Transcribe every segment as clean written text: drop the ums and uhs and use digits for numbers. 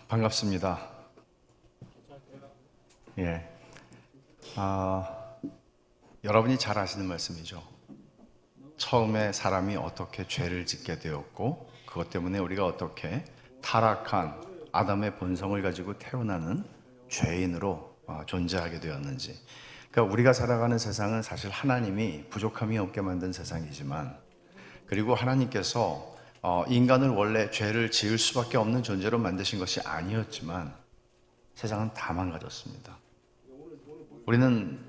반갑습니다. 예. 여러분이 잘 아시는 말씀이죠. 처음에 사람이 어떻게 죄를 짓게 되었고, 그것 때문에 우리가 어떻게 타락한 아담의 본성을 가지고 태어나는 죄인으로 존재하게 되었는지. 그러니까 우리가 살아가는 세상은 사실 하나님이 부족함이 없게 만든 세상이지만, 그리고 하나님께서 인간을 원래 죄를 지을 수밖에 없는 존재로 만드신 것이 아니었지만 세상은 다 망가졌습니다. 우리는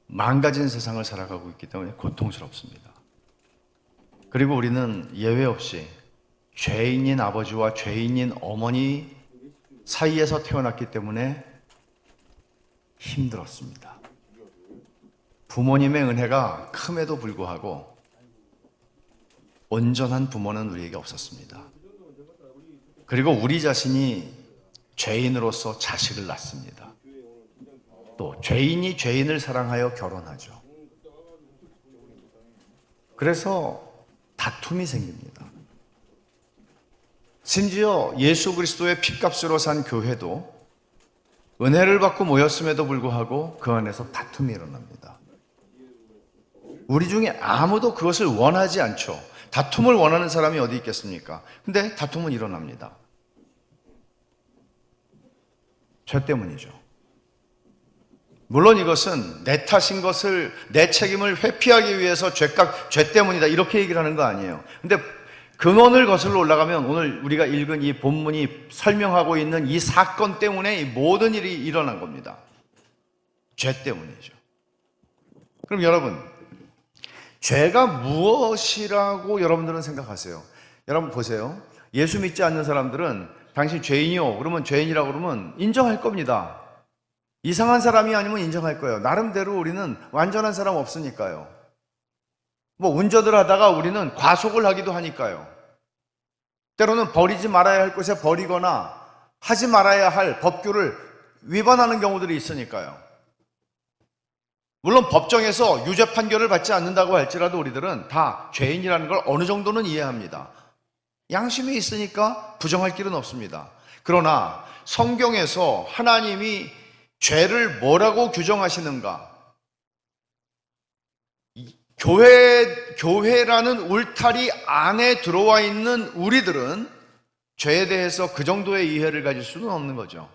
망가진 세상을 살아가고 있기 때문에 고통스럽습니다. 그리고 우리는 예외 없이 죄인인 아버지와 죄인인 어머니 사이에서 태어났기 때문에 힘들었습니다. 부모님의 은혜가 큼에도 불구하고 온전한 부모는 우리에게 없었습니다. 그리고 우리 자신이 죄인으로서 자식을 낳습니다. 또 죄인이 죄인을 사랑하여 결혼하죠. 그래서 다툼이 생깁니다. 심지어 예수 그리스도의 핏값으로 산 교회도 은혜를 받고 모였음에도 불구하고 그 안에서 다툼이 일어납니다. 우리 중에 아무도 그것을 원하지 않죠. 다툼을 원하는 사람이 어디 있겠습니까? 근데 다툼은 일어납니다. 죄 때문이죠. 물론 이것은 내 탓인 것을, 내 책임을 회피하기 위해서 죄 때문이다 이렇게 얘기를 하는 거 아니에요. 근데 근원을 거슬러 올라가면 오늘 우리가 읽은 이 본문이 설명하고 있는 이 사건 때문에 이 모든 일이 일어난 겁니다. 죄 때문이죠. 그럼 여러분, 죄가 무엇이라고 여러분들은 생각하세요? 여러분 보세요. 예수 믿지 않는 사람들은 당신 죄인이요 그러면 죄인이라고 그러면 인정할 겁니다. 이상한 사람이 아니면 인정할 거예요. 나름대로 우리는 완전한 사람 없으니까요. 뭐 운전을 하다가 우리는 과속을 하기도 하니까요. 때로는 버리지 말아야 할 곳에 버리거나 하지 말아야 할 법규를 위반하는 경우들이 있으니까요. 물론 법정에서 유죄 판결을 받지 않는다고 할지라도 우리들은 다 죄인이라는 걸 어느 정도는 이해합니다. 양심이 있으니까 부정할 길은 없습니다. 그러나 성경에서 하나님이 죄를 뭐라고 규정하시는가? 교회라는 울타리 안에 들어와 있는 우리들은 죄에 대해서 그 정도의 이해를 가질 수는 없는 거죠.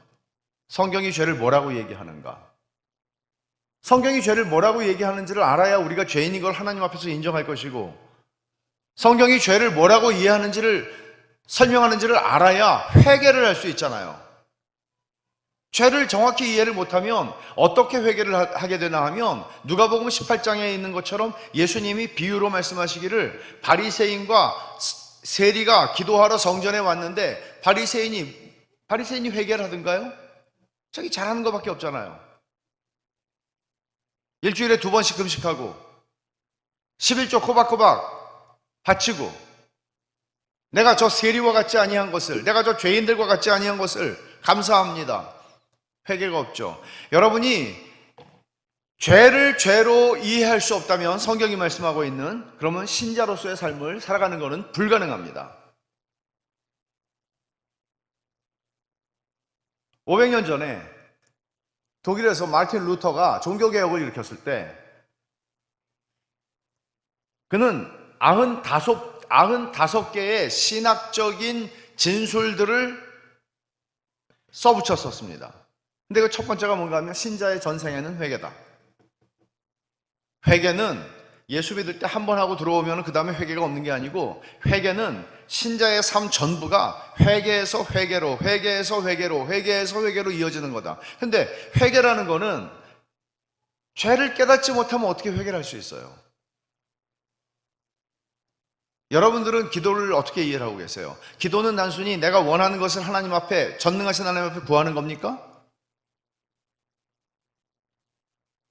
성경이 죄를 뭐라고 얘기하는가? 성경이 죄를 뭐라고 얘기하는지를 알아야 우리가 죄인인 걸 하나님 앞에서 인정할 것이고, 성경이 죄를 뭐라고 이해하는지를 설명하는지를 알아야 회개를 할 수 있잖아요. 죄를 정확히 이해를 못하면 어떻게 회개를 하게 되나 하면 누가복음 18장에 있는 것처럼 예수님이 비유로 말씀하시기를 바리새인과 세리가 기도하러 성전에 왔는데 바리새인이 회개를 하던가요? 자기 잘하는 것밖에 없잖아요. 일주일에 2번씩 금식하고 11조 코박코박 바치고 내가 저 세리와 같지 아니한 것을, 내가 저 죄인들과 같지 아니한 것을 감사합니다. 회개가 없죠. 여러분이 죄를 죄로 이해할 수 없다면 성경이 말씀하고 있는 그러면 신자로서의 삶을 살아가는 것은 불가능합니다. 500년 전에 독일에서 마르틴 루터가 종교개혁을 일으켰을 때 그는 95개의 신학적인 진술들을 써붙였었습니다. 근데 그 첫 번째가 뭔가 하면 신자의 전생에는 회개다. 회개는 예수 믿을 때 한 번 하고 들어오면 그 다음에 회개가 없는 게 아니고, 회개는 신자의 삶 전부가 회개에서 회개로, 회개에서 회개로, 회개에서 회개로 이어지는 거다. 근데 회개라는 거는 죄를 깨닫지 못하면 어떻게 회개를 할 수 있어요? 여러분들은 기도를 어떻게 이해를 하고 계세요? 기도는 단순히 내가 원하는 것을 하나님 앞에, 전능하신 하나님 앞에 구하는 겁니까?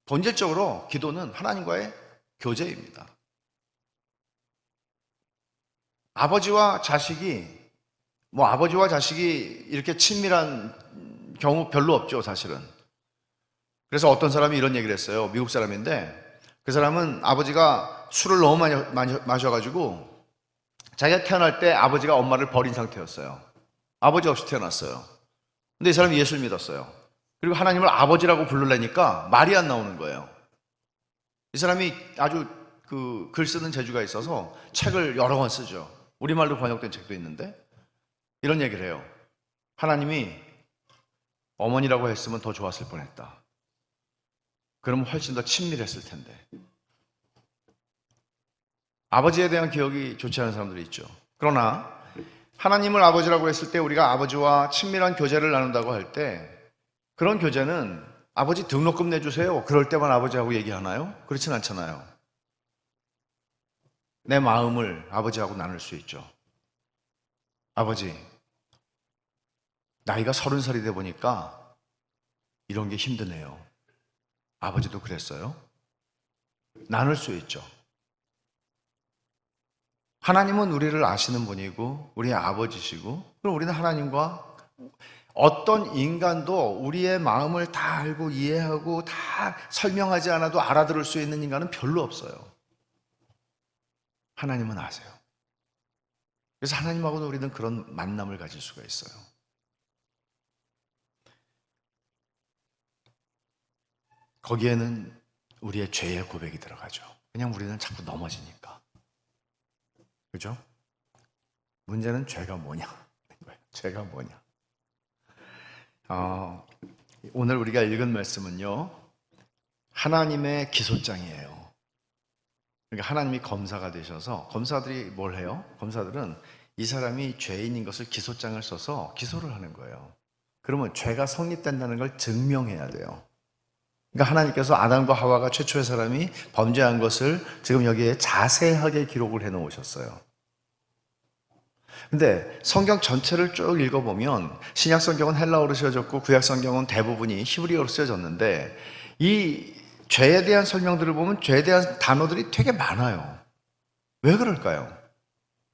본질적으로 기도는 하나님과의 교제입니다. 아버지와 자식이 이렇게 친밀한 경우 별로 없죠, 사실은. 그래서 어떤 사람이 이런 얘기를 했어요. 미국 사람인데 그 사람은 아버지가 술을 너무 많이 마셔가지고 자기가 태어날 때 아버지가 엄마를 버린 상태였어요. 아버지 없이 태어났어요. 근데 이 사람이 예수를 믿었어요. 그리고 하나님을 아버지라고 부르려니까 말이 안 나오는 거예요. 이 사람이 아주 글 쓰는 재주가 있어서 책을 여러 권 쓰죠. 우리말로 번역된 책도 있는데 이런 얘기를 해요. 하나님이 어머니라고 했으면 더 좋았을 뻔했다. 그러면 훨씬 더 친밀했을 텐데. 아버지에 대한 기억이 좋지 않은 사람들이 있죠. 그러나 하나님을 아버지라고 했을 때 우리가 아버지와 친밀한 교제를 나눈다고 할 때 그런 교제는 아버지 등록금 내주세요. 그럴 때만 아버지하고 얘기하나요? 그렇진 않잖아요. 내 마음을 아버지하고 나눌 수 있죠. 아버지, 나이가 30살이 돼 보니까 이런 게 힘드네요. 아버지도 그랬어요? 나눌 수 있죠. 하나님은 우리를 아시는 분이고 우리의 아버지시고 그럼 우리는 하나님과 어떤 인간도 우리의 마음을 다 알고 이해하고 다 설명하지 않아도 알아들을 수 있는 인간은 별로 없어요. 하나님은 아세요. 그래서 하나님하고는 우리는 그런 만남을 가질 수가 있어요. 거기에는 우리의 죄의 고백이 들어가죠. 그냥 우리는 자꾸 넘어지니까. 그죠? 문제는 죄가 뭐냐? 죄가 뭐냐? 오늘 우리가 읽은 말씀은요, 하나님의 기소장이에요. 그러니까 하나님이 검사가 되셔서, 검사들이 뭘 해요? 검사들은 이 사람이 죄인인 것을 기소장을 써서 기소를 하는 거예요. 그러면 죄가 성립된다는 걸 증명해야 돼요. 그러니까 하나님께서 아담과 하와가 최초의 사람이 범죄한 것을 지금 여기에 자세하게 기록을 해 놓으셨어요. 근데 성경 전체를 쭉 읽어보면 신약 성경은 헬라어로 쓰여졌고 구약 성경은 대부분이 히브리어로 쓰여졌는데 이 죄에 대한 설명들을 보면 죄에 대한 단어들이 되게 많아요. 왜 그럴까요?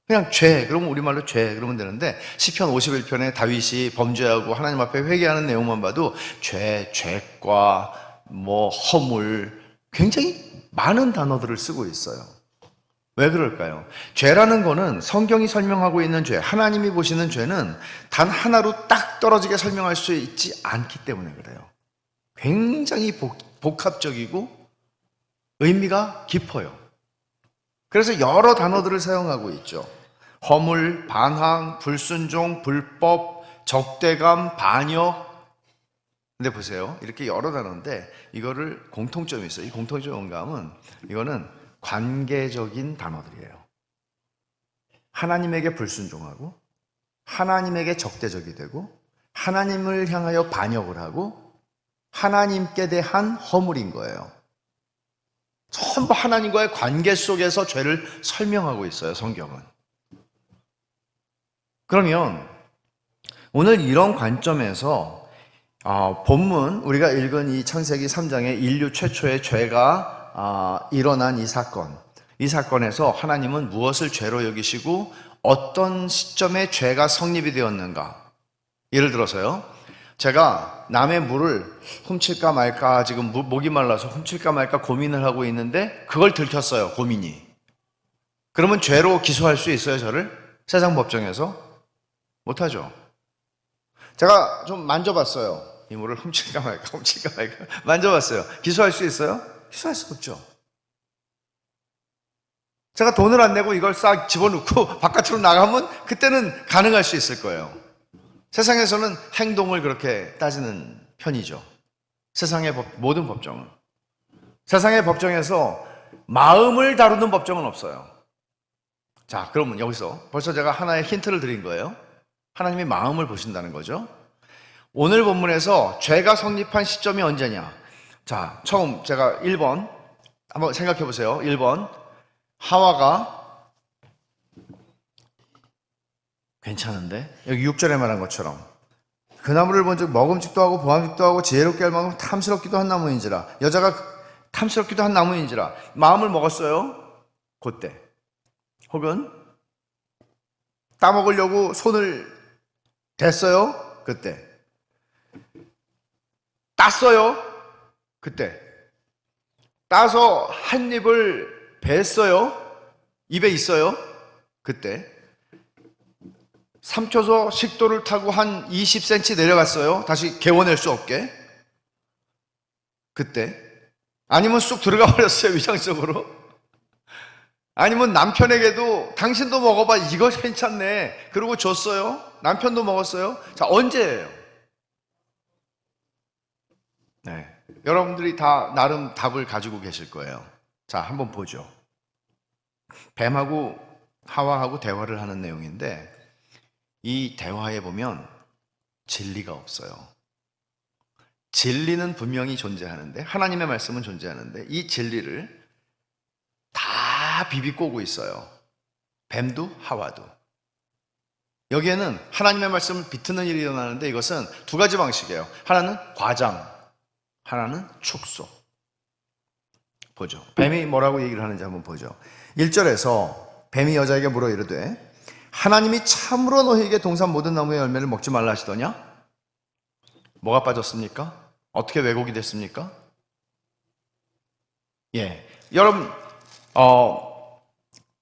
그냥 죄, 그러면 우리말로 죄 그러면 되는데 시편 51편에 다윗이 범죄하고 하나님 앞에 회개하는 내용만 봐도 죄, 죄과 허물 굉장히 많은 단어들을 쓰고 있어요. 왜 그럴까요? 죄라는 거는 성경이 설명하고 있는 죄, 하나님이 보시는 죄는 단 하나로 딱 떨어지게 설명할 수 있지 않기 때문에 그래요. 굉장히 복합적이고 의미가 깊어요. 그래서 여러 단어들을 사용하고 있죠. 허물, 반항, 불순종, 불법, 적대감, 반역. 근데 보세요. 이렇게 여러 단어인데 이거를 공통점이 있어요. 이 공통점감은 이거는 관계적인 단어들이에요. 하나님에게 불순종하고 하나님에게 적대적이 되고 하나님을 향하여 반역을 하고 하나님께 대한 허물인 거예요. 전부 하나님과의 관계 속에서 죄를 설명하고 있어요, 성경은. 그러면 오늘 이런 관점에서 본문 우리가 읽은 이 창세기 3장의 인류 최초의 죄가 일어난 이 사건에서 하나님은 무엇을 죄로 여기시고 어떤 시점에 죄가 성립이 되었는가. 예를 들어서요, 제가 남의 물을 훔칠까 말까, 지금 목이 말라서 훔칠까 말까 고민을 하고 있는데 그걸 들켰어요, 고민이. 그러면 죄로 기소할 수 있어요, 저를? 세상 법정에서? 못하죠. 제가 좀 만져봤어요. 이 물을 훔칠까 말까 만져봤어요. 기소할 수 있어요? 기소할 수 없죠. 제가 돈을 안 내고 이걸 싹 집어넣고 바깥으로 나가면 그때는 가능할 수 있을 거예요. 세상에서는 행동을 그렇게 따지는 편이죠. 세상의 모든 법정은. 세상의 법정에서 마음을 다루는 법정은 없어요. 자, 그러면 여기서 벌써 제가 하나의 힌트를 드린 거예요. 하나님이 마음을 보신다는 거죠. 오늘 본문에서 죄가 성립한 시점이 언제냐? 자, 처음 제가 1번 한번 생각해 보세요. 1번, 하와가 괜찮은데? 여기 6절에 말한 것처럼 그 나무를 본즉 먹음직도 하고 보암직도 하고 지혜롭게 할 만큼 탐스럽기도 한 나무인지라. 여자가 탐스럽기도 한 나무인지라. 마음을 먹었어요. 그때. 혹은 따먹으려고 손을 댔어요. 그때. 땄어요. 그때. 따서 한 입을 뱄어요. 입에 있어요. 그때. 삼초소 식도를 타고 한 20cm 내려갔어요. 다시 개워낼 수 없게. 그때. 아니면 쑥 들어가 버렸어요, 위장적으로. 아니면 남편에게도 당신도 먹어봐, 이거 괜찮네, 그러고 줬어요. 남편도 먹었어요. 자, 언제예요? 네, 여러분들이 다 나름 답을 가지고 계실 거예요. 자, 한번 보죠. 뱀하고 하와하고 대화를 하는 내용인데, 이 대화에 보면 진리가 없어요. 진리는 분명히 존재하는데, 하나님의 말씀은 존재하는데, 이 진리를 다 비비꼬고 있어요. 뱀도 하와도. 여기에는 하나님의 말씀을 비트는 일이 일어나는데, 이것은 두 가지 방식이에요. 하나는 과장, 하나는 축소. 보죠. 뱀이 뭐라고 얘기를 하는지 한번 보죠. 1절에서 뱀이 여자에게 물어 이르되 하나님이 참으로 너희에게 동산 모든 나무의 열매를 먹지 말라 하시더냐? 뭐가 빠졌습니까? 어떻게 왜곡이 됐습니까? 예, 여러분,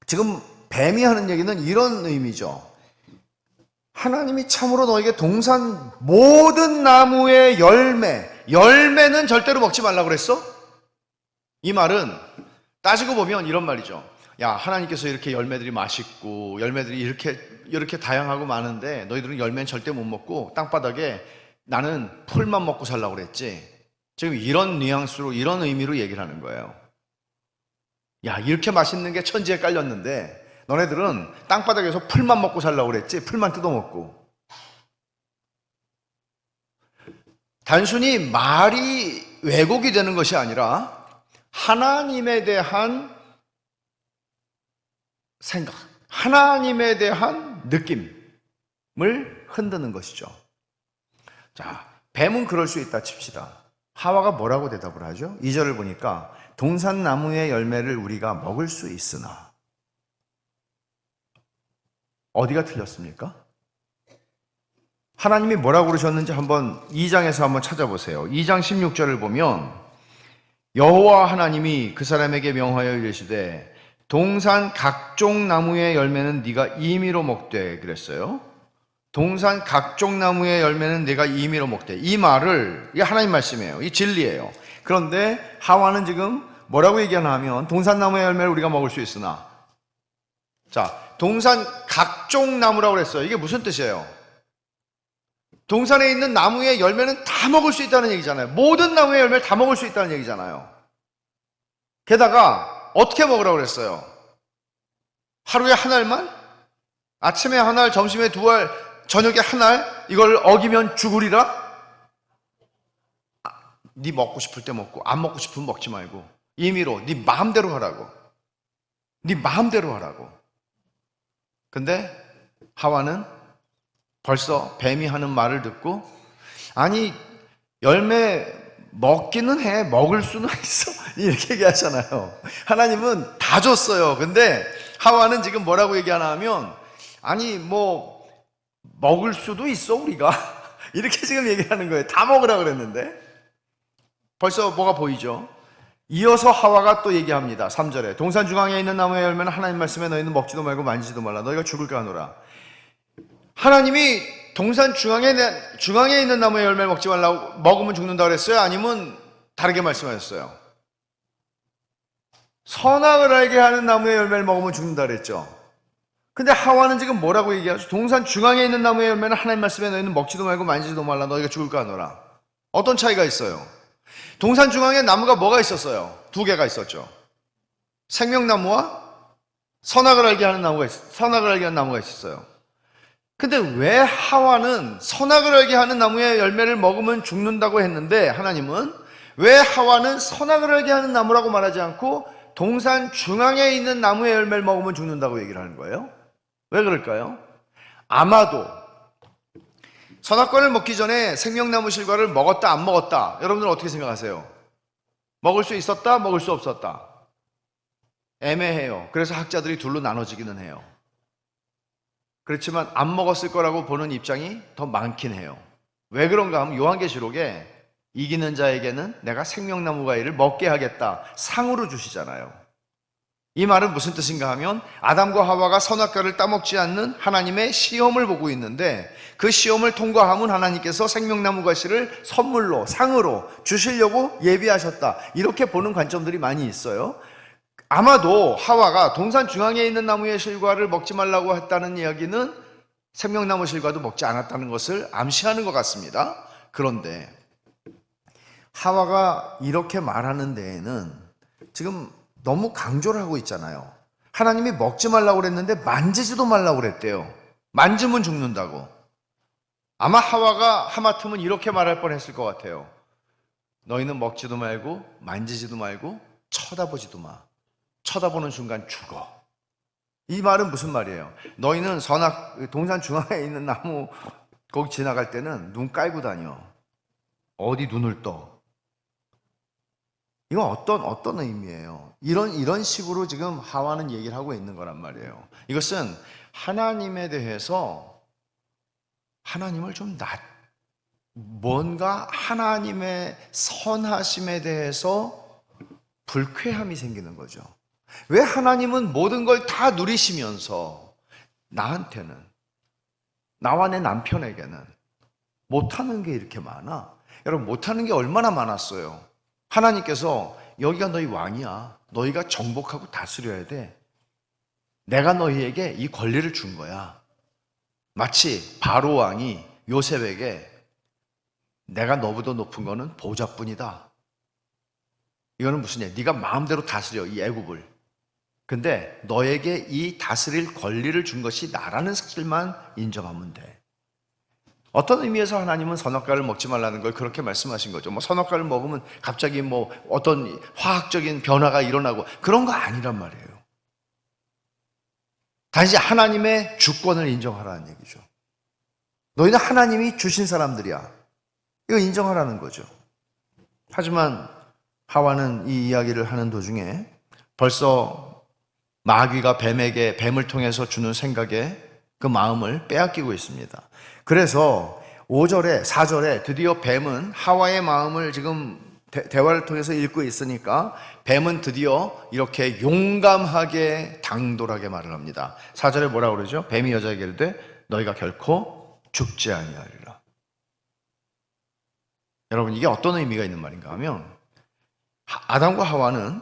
지금 뱀이 하는 얘기는 이런 의미죠. 하나님이 참으로 너에게 동산 모든 나무의 열매는 절대로 먹지 말라고 그랬어? 이 말은 따지고 보면 이런 말이죠. 야, 하나님께서 이렇게 열매들이 맛있고 열매들이 이렇게 다양하고 많은데 너희들은 열매는 절대 못 먹고 땅바닥에 나는 풀만 먹고 살라고 그랬지. 지금 이런 뉘앙스로, 이런 의미로 얘기를 하는 거예요. 야, 이렇게 맛있는 게 천지에 깔렸는데 너네들은 땅바닥에서 풀만 먹고 살라고 그랬지. 풀만 뜯어먹고. 단순히 말이 왜곡이 되는 것이 아니라 하나님에 대한 생각, 하나님에 대한 느낌을 흔드는 것이죠. 자, 뱀은 그럴 수 있다 칩시다. 하와가 뭐라고 대답을 하죠? 2절을 보니까 동산 나무의 열매를 우리가 먹을 수 있으나. 어디가 틀렸습니까? 하나님이 뭐라고 그러셨는지 한번 2장에서 한번 찾아보세요. 2장 16절을 보면 여호와 하나님이 그 사람에게 명하여 이르시되 동산 각종 나무의 열매는 네가 임의로 먹되 그랬어요. 동산 각종 나무의 열매는 네가 임의로 먹되. 이 말을, 이게 하나님 말씀이에요. 이 진리예요. 그런데 하와는 지금 뭐라고 얘기하나 하면 동산 나무의 열매를 우리가 먹을 수 있으나. 자, 동산 각종 나무라고 그랬어요. 이게 무슨 뜻이에요? 동산에 있는 나무의 열매는 다 먹을 수 있다는 얘기잖아요. 모든 나무의 열매를 다 먹을 수 있다는 얘기잖아요. 게다가 어떻게 먹으라고 그랬어요? 하루에 한 알만? 아침에 한 알, 점심에 두 알, 저녁에 한 알? 이걸 어기면 죽으리라? 네 먹고 싶을 때 먹고 안 먹고 싶으면 먹지 말고 임의로 네 마음대로 하라고. 네 마음대로 하라고. 근데 하와는 벌써 뱀이 하는 말을 듣고, 아니 열매 먹기는 해, 먹을 수는 있어, 이렇게 얘기하잖아요. 하나님은 다 줬어요. 근데 하와는 지금 뭐라고 얘기하나 하면, 아니 뭐 먹을 수도 있어 우리가 이렇게 지금 얘기하는 거예요. 다 먹으라 그랬는데. 벌써 뭐가 보이죠? 이어서 하와가 또 얘기합니다. 3절에 동산 중앙에 있는 나무의 열매는 하나님 말씀에 너희는 먹지도 말고 만지지도 말라. 너희가 죽을까 하노라. 하나님이 동산 중앙에 있는 나무의 열매를 먹지 말라고, 먹으면 죽는다 그랬어요? 아니면 다르게 말씀하셨어요? 선악을 알게 하는 나무의 열매를 먹으면 죽는다 그랬죠. 근데 하와는 지금 뭐라고 얘기하죠? 동산 중앙에 있는 나무의 열매는 하나님 말씀에 너희는 먹지도 말고 만지지도 말라. 너희가 죽을까 하노라. 어떤 차이가 있어요? 동산 중앙에 나무가 뭐가 있었어요? 두 개가 있었죠. 생명나무와 선악을 알게 하는 나무가 있었어요. 근데 왜 하와는 선악을 알게 하는 나무의 열매를 먹으면 죽는다고 했는데, 하나님은 왜 하와는 선악을 알게 하는 나무라고 말하지 않고 동산 중앙에 있는 나무의 열매를 먹으면 죽는다고 얘기를 하는 거예요? 왜 그럴까요? 아마도 선악과를 먹기 전에 생명나무 실과를 먹었다 안 먹었다, 여러분들은 어떻게 생각하세요? 먹을 수 있었다, 먹을 수 없었다? 애매해요. 그래서 학자들이 둘로 나눠지기는 해요. 그렇지만 안 먹었을 거라고 보는 입장이 더 많긴 해요. 왜 그런가 하면 요한계시록에 이기는 자에게는 내가 생명나무 과일을 먹게 하겠다 상으로 주시잖아요. 이 말은 무슨 뜻인가 하면 아담과 하와가 선악과를 따먹지 않는 하나님의 시험을 보고 있는데 그 시험을 통과하면 하나님께서 생명나무 가시를 선물로 상으로 주시려고 예비하셨다, 이렇게 보는 관점들이 많이 있어요. 아마도 하와가 동산 중앙에 있는 나무의 실과를 먹지 말라고 했다는 이야기는 생명나무 실과도 먹지 않았다는 것을 암시하는 것 같습니다. 그런데 하와가 이렇게 말하는 데에는 지금 너무 강조를 하고 있잖아요. 하나님이 먹지 말라고 그랬는데 만지지도 말라고 그랬대요. 만지면 죽는다고. 아마 하와가 하마터면 이렇게 말할 뻔했을 것 같아요. 너희는 먹지도 말고 만지지도 말고 쳐다보지도 마. 쳐다보는 순간 죽어. 이 말은 무슨 말이에요? 너희는 동산 중앙에 있는 나무 거기 지나갈 때는 눈 깔고 다녀. 어디 눈을 떠. 이건 어떤 의미예요? 이런 식으로 지금 하와는 얘기를 하고 있는 거란 말이에요. 이것은 하나님에 대해서 하나님을 뭔가 하나님의 선하심에 대해서 불쾌함이 생기는 거죠. 왜 하나님은 모든 걸 다 누리시면서 나한테는, 나와 내 남편에게는 못하는 게 이렇게 많아? 여러분, 못하는 게 얼마나 많았어요. 하나님께서 여기가 너희 왕이야. 너희가 정복하고 다스려야 돼. 내가 너희에게 이 권리를 준 거야. 마치 바로 왕이 요셉에게 내가 너보다 높은 거는 보좌뿐이다. 이거는 무슨 얘기야? 네가 마음대로 다스려 이 애굽을. 근데 너에게 이 다스릴 권리를 준 것이 나라는 사실만 인정하면 돼. 어떤 의미에서 하나님은 선악과를 먹지 말라는 걸 그렇게 말씀하신 거죠. 선악과를 먹으면 갑자기 어떤 화학적인 변화가 일어나고 그런 거 아니란 말이에요. 단지 하나님의 주권을 인정하라는 얘기죠. 너희는 하나님이 주신 사람들이야. 이거 인정하라는 거죠. 하지만 하와는 이 이야기를 하는 도중에 벌써 마귀가 뱀을 통해서 주는 생각에 그 마음을 빼앗기고 있습니다. 그래서 5절에 4절에 드디어 뱀은 하와의 마음을 지금 대화를 통해서 읽고 있으니까 뱀은 드디어 이렇게 용감하게 당돌하게 말을 합니다. 4절에 뭐라고 그러죠? 뱀이 여자에게 이르되 너희가 결코 죽지 아니하리라. 여러분, 이게 어떤 의미가 있는 말인가 하면 아담과 하와는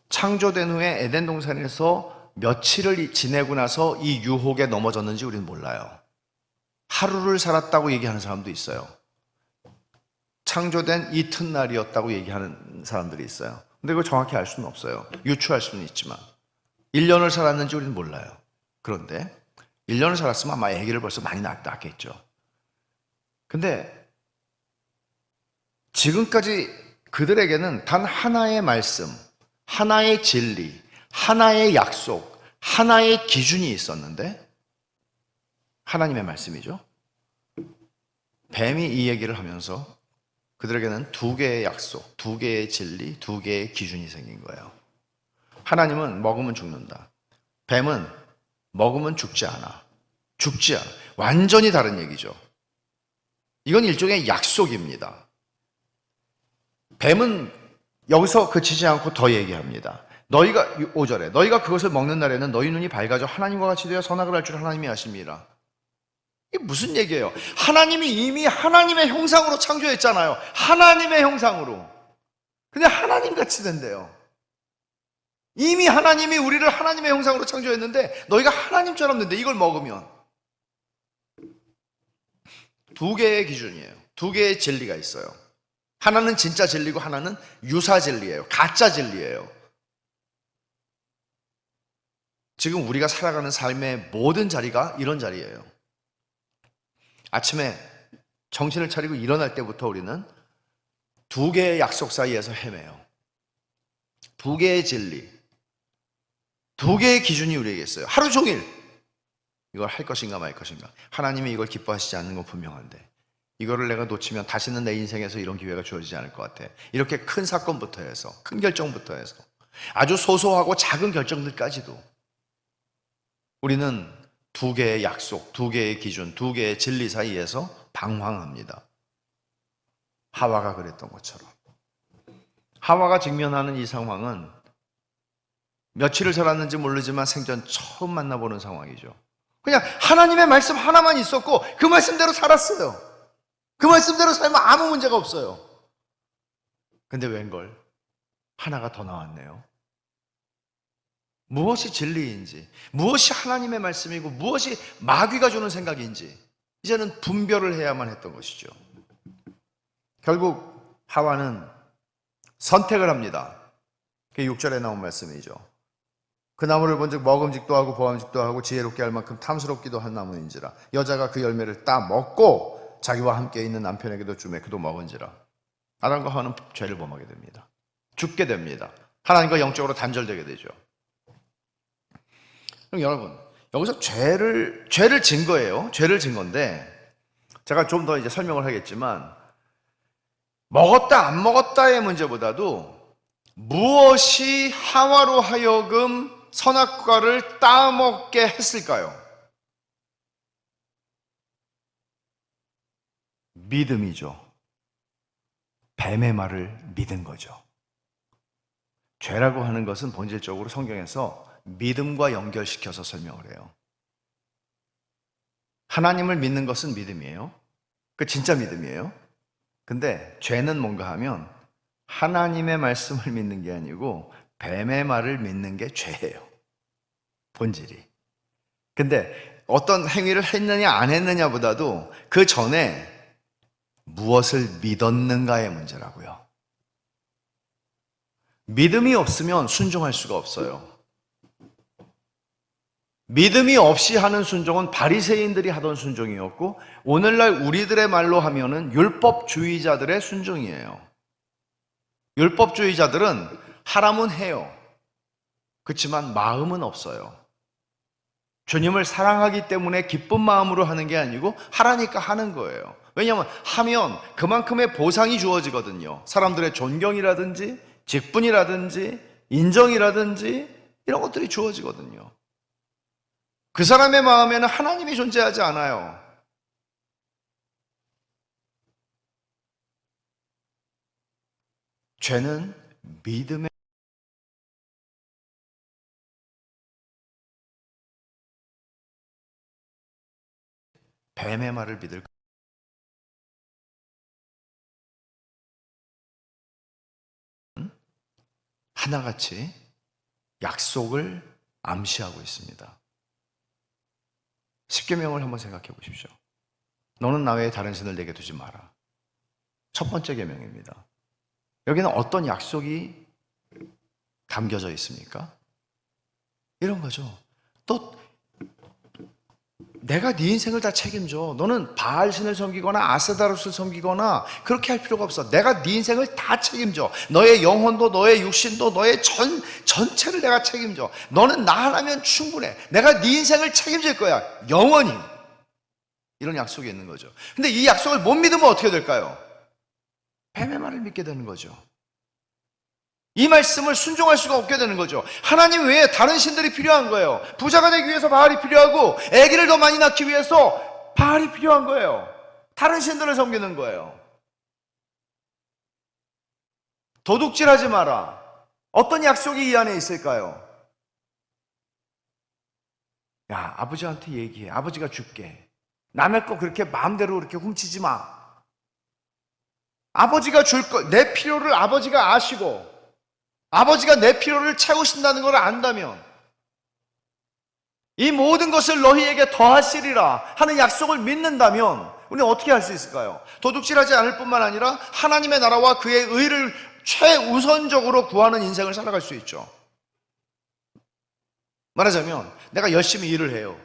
창조된 후에 에덴 동산에서 며칠을 지내고 나서 이 유혹에 넘어졌는지 우리는 몰라요. 하루를 살았다고 얘기하는 사람도 있어요. 창조된 이튿날이었다고 얘기하는 사람들이 있어요. 근데 그걸 정확히 알 수는 없어요. 유추할 수는 있지만 1년을 살았는지 우리는 몰라요. 그런데 1년을 살았으면 아마 아기를 벌써 많이 낳았겠죠. 근데 지금까지 그들에게는 단 하나의 말씀, 하나의 진리, 하나의 약속, 하나의 기준이 있었는데 하나님의 말씀이죠. 뱀이 이 얘기를 하면서 그들에게는 2개의 약속, 2개의 진리, 2개의 기준이 생긴 거예요. 하나님은 먹으면 죽는다. 뱀은 먹으면 죽지 않아. 죽지 않아. 완전히 다른 얘기죠. 이건 일종의 약속입니다. 뱀은 여기서 그치지 않고 더 얘기합니다. 5절에 너희가 그것을 먹는 날에는 너희 눈이 밝아져 하나님과 같이 되어 선악을 알 줄 하나님이 아심이라. 이게 무슨 얘기예요? 하나님이 이미 하나님의 형상으로 창조했잖아요. 하나님의 형상으로. 근데 하나님 같이 된대요. 이미 하나님이 우리를 하나님의 형상으로 창조했는데 너희가 하나님처럼 된대. 이걸 먹으면 2개의 기준이에요. 2개의 진리가 있어요. 하나는 진짜 진리고 하나는 유사 진리예요. 가짜 진리예요. 지금 우리가 살아가는 삶의 모든 자리가 이런 자리예요. 아침에 정신을 차리고 일어날 때부터 우리는 2개의 약속 사이에서 헤매요. 2개의 진리, 2개의 기준이 우리에게 있어요. 하루 종일 이걸 할 것인가 말 것인가. 하나님이 이걸 기뻐하시지 않는 건 분명한데 이거를 내가 놓치면 다시는 내 인생에서 이런 기회가 주어지지 않을 것 같아. 이렇게 큰 사건부터 해서, 큰 결정부터 해서 아주 소소하고 작은 결정들까지도 우리는 2개의 약속, 2개의 기준, 2개의 진리 사이에서 방황합니다. 하와가 그랬던 것처럼. 하와가 직면하는 이 상황은 며칠을 살았는지 모르지만 생전 처음 만나보는 상황이죠. 그냥 하나님의 말씀 하나만 있었고 그 말씀대로 살았어요. 그 말씀대로 살면 아무 문제가 없어요. 근데 웬걸 하나가 더 나왔네요. 무엇이 진리인지, 무엇이 하나님의 말씀이고 무엇이 마귀가 주는 생각인지 이제는 분별을 해야만 했던 것이죠. 결국 하와는 선택을 합니다. 그게 6절에 나온 말씀이죠. 그 나무를 본즉 먹음직도 하고 보암직도 하고 지혜롭게 할 만큼 탐스럽기도 한 나무인지라. 여자가 그 열매를 따 먹고 자기와 함께 있는 남편에게도 주매 그도 먹은지라. 아담과 하와는 죄를 범하게 됩니다. 죽게 됩니다. 하나님과 영적으로 단절되게 되죠. 그럼 여러분, 여기서 죄를 진 거예요. 죄를 진 건데 제가 좀 더 이제 설명을 하겠지만 먹었다 안 먹었다의 문제보다도 무엇이 하와로 하여금 선악과를 따먹게 했을까요? 믿음이죠. 뱀의 말을 믿은 거죠. 죄라고 하는 것은 본질적으로 성경에서 믿음과 연결시켜서 설명을 해요. 하나님을 믿는 것은 믿음이에요. 그 진짜 믿음이에요. 근데 죄는 뭔가 하면 하나님의 말씀을 믿는 게 아니고 뱀의 말을 믿는 게 죄예요. 본질이. 근데 어떤 행위를 했느냐 안 했느냐보다도 그 전에 무엇을 믿었는가의 문제라고요. 믿음이 없으면 순종할 수가 없어요. 믿음이 없이 하는 순종은 바리새인들이 하던 순종이었고 오늘날 우리들의 말로 하면은 율법주의자들의 순종이에요. 율법주의자들은 하라면 해요. 그렇지만 마음은 없어요. 주님을 사랑하기 때문에 기쁜 마음으로 하는 게 아니고 하라니까 하는 거예요. 왜냐하면 하면 그만큼의 보상이 주어지거든요. 사람들의 존경이라든지 직분이라든지 인정이라든지 이런 것들이 주어지거든요. 그 사람의 마음에는 하나님이 존재하지 않아요. 죄는 믿음의 뱀의 말을 믿을 하나같이 약속을 암시하고 있습니다. 십계명을 한번 생각해 보십시오. 너는 나 외에 다른 신을 내게 두지 마라. 첫 번째 계명입니다. 여기는 어떤 약속이 담겨져 있습니까? 이런 거죠. 또 내가 네 인생을 다 책임져. 너는 바알신을 섬기거나 아세다롯을 섬기거나 그렇게 할 필요가 없어. 내가 네 인생을 다 책임져. 너의 영혼도 너의 육신도 너의 전체를 내가 책임져. 너는 나 하나면 충분해. 내가 네 인생을 책임질 거야. 영원히. 이런 약속이 있는 거죠. 근데 이 약속을 못 믿으면 어떻게 될까요? 뱀의 말을 믿게 되는 거죠. 이 말씀을 순종할 수가 없게 되는 거죠. 하나님 외에 다른 신들이 필요한 거예요. 부자가 되기 위해서 바알이 필요하고 아기를 더 많이 낳기 위해서 바알이 필요한 거예요. 다른 신들을 섬기는 거예요. 도둑질하지 마라. 어떤 약속이 이 안에 있을까요? 야, 아버지한테 얘기해. 아버지가 줄게. 남의 거 그렇게 마음대로 그렇게 훔치지 마. 아버지가 줄 거, 내 필요를 아버지가 아시고 아버지가 내 필요를 채우신다는 걸 안다면 이 모든 것을 너희에게 더하시리라 하는 약속을 믿는다면 우리는 어떻게 할 수 있을까요? 도둑질하지 않을 뿐만 아니라 하나님의 나라와 그의 의를 최우선적으로 구하는 인생을 살아갈 수 있죠. 말하자면 내가 열심히 일을 해요.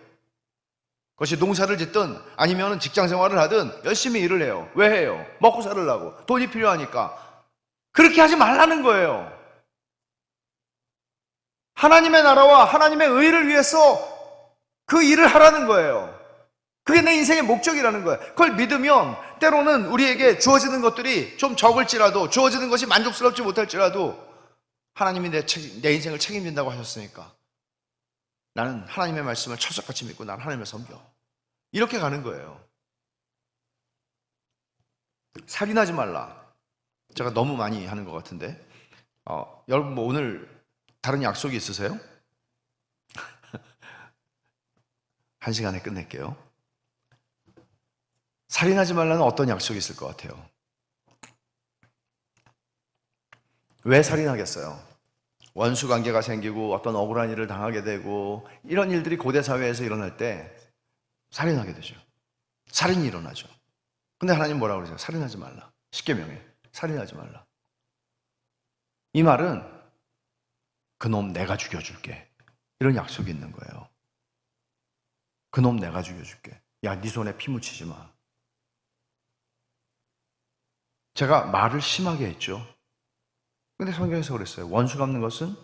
그것이 농사를 짓든 아니면 직장 생활을 하든 열심히 일을 해요. 왜 해요? 먹고 살으려고. 돈이 필요하니까. 그렇게 하지 말라는 거예요. 하나님의 나라와 하나님의 의를 위해서 그 일을 하라는 거예요. 그게 내 인생의 목적이라는 거예요. 그걸 믿으면 때로는 우리에게 주어지는 것들이 좀 적을지라도 주어지는 것이 만족스럽지 못할지라도 하나님이 내 인생을 책임진다고 하셨으니까 나는 하나님의 말씀을 철석같이 믿고 나는 하나님을 섬겨. 이렇게 가는 거예요. 살인하지 말라. 제가 너무 많이 하는 것 같은데 여러분 뭐 오늘 다른 약속이 있으세요? 한 시간에 끝낼게요. 살인하지 말라는 어떤 약속이 있을 것 같아요? 왜 살인하겠어요? 원수 관계가 생기고 어떤 억울한 일을 당하게 되고 이런 일들이 고대 사회에서 일어날 때 살인하게 되죠. 살인이 일어나죠. 근데 하나님 뭐라고 그러세요? 살인하지 말라. 십계명에 살인하지 말라. 이 말은 그놈 내가 죽여줄게. 이런 약속이 있는 거예요. 그놈 내가 죽여줄게. 야, 네 손에 피 묻히지 마. 제가 말을 심하게 했죠. 근데 성경에서 그랬어요. 원수 갚는 것은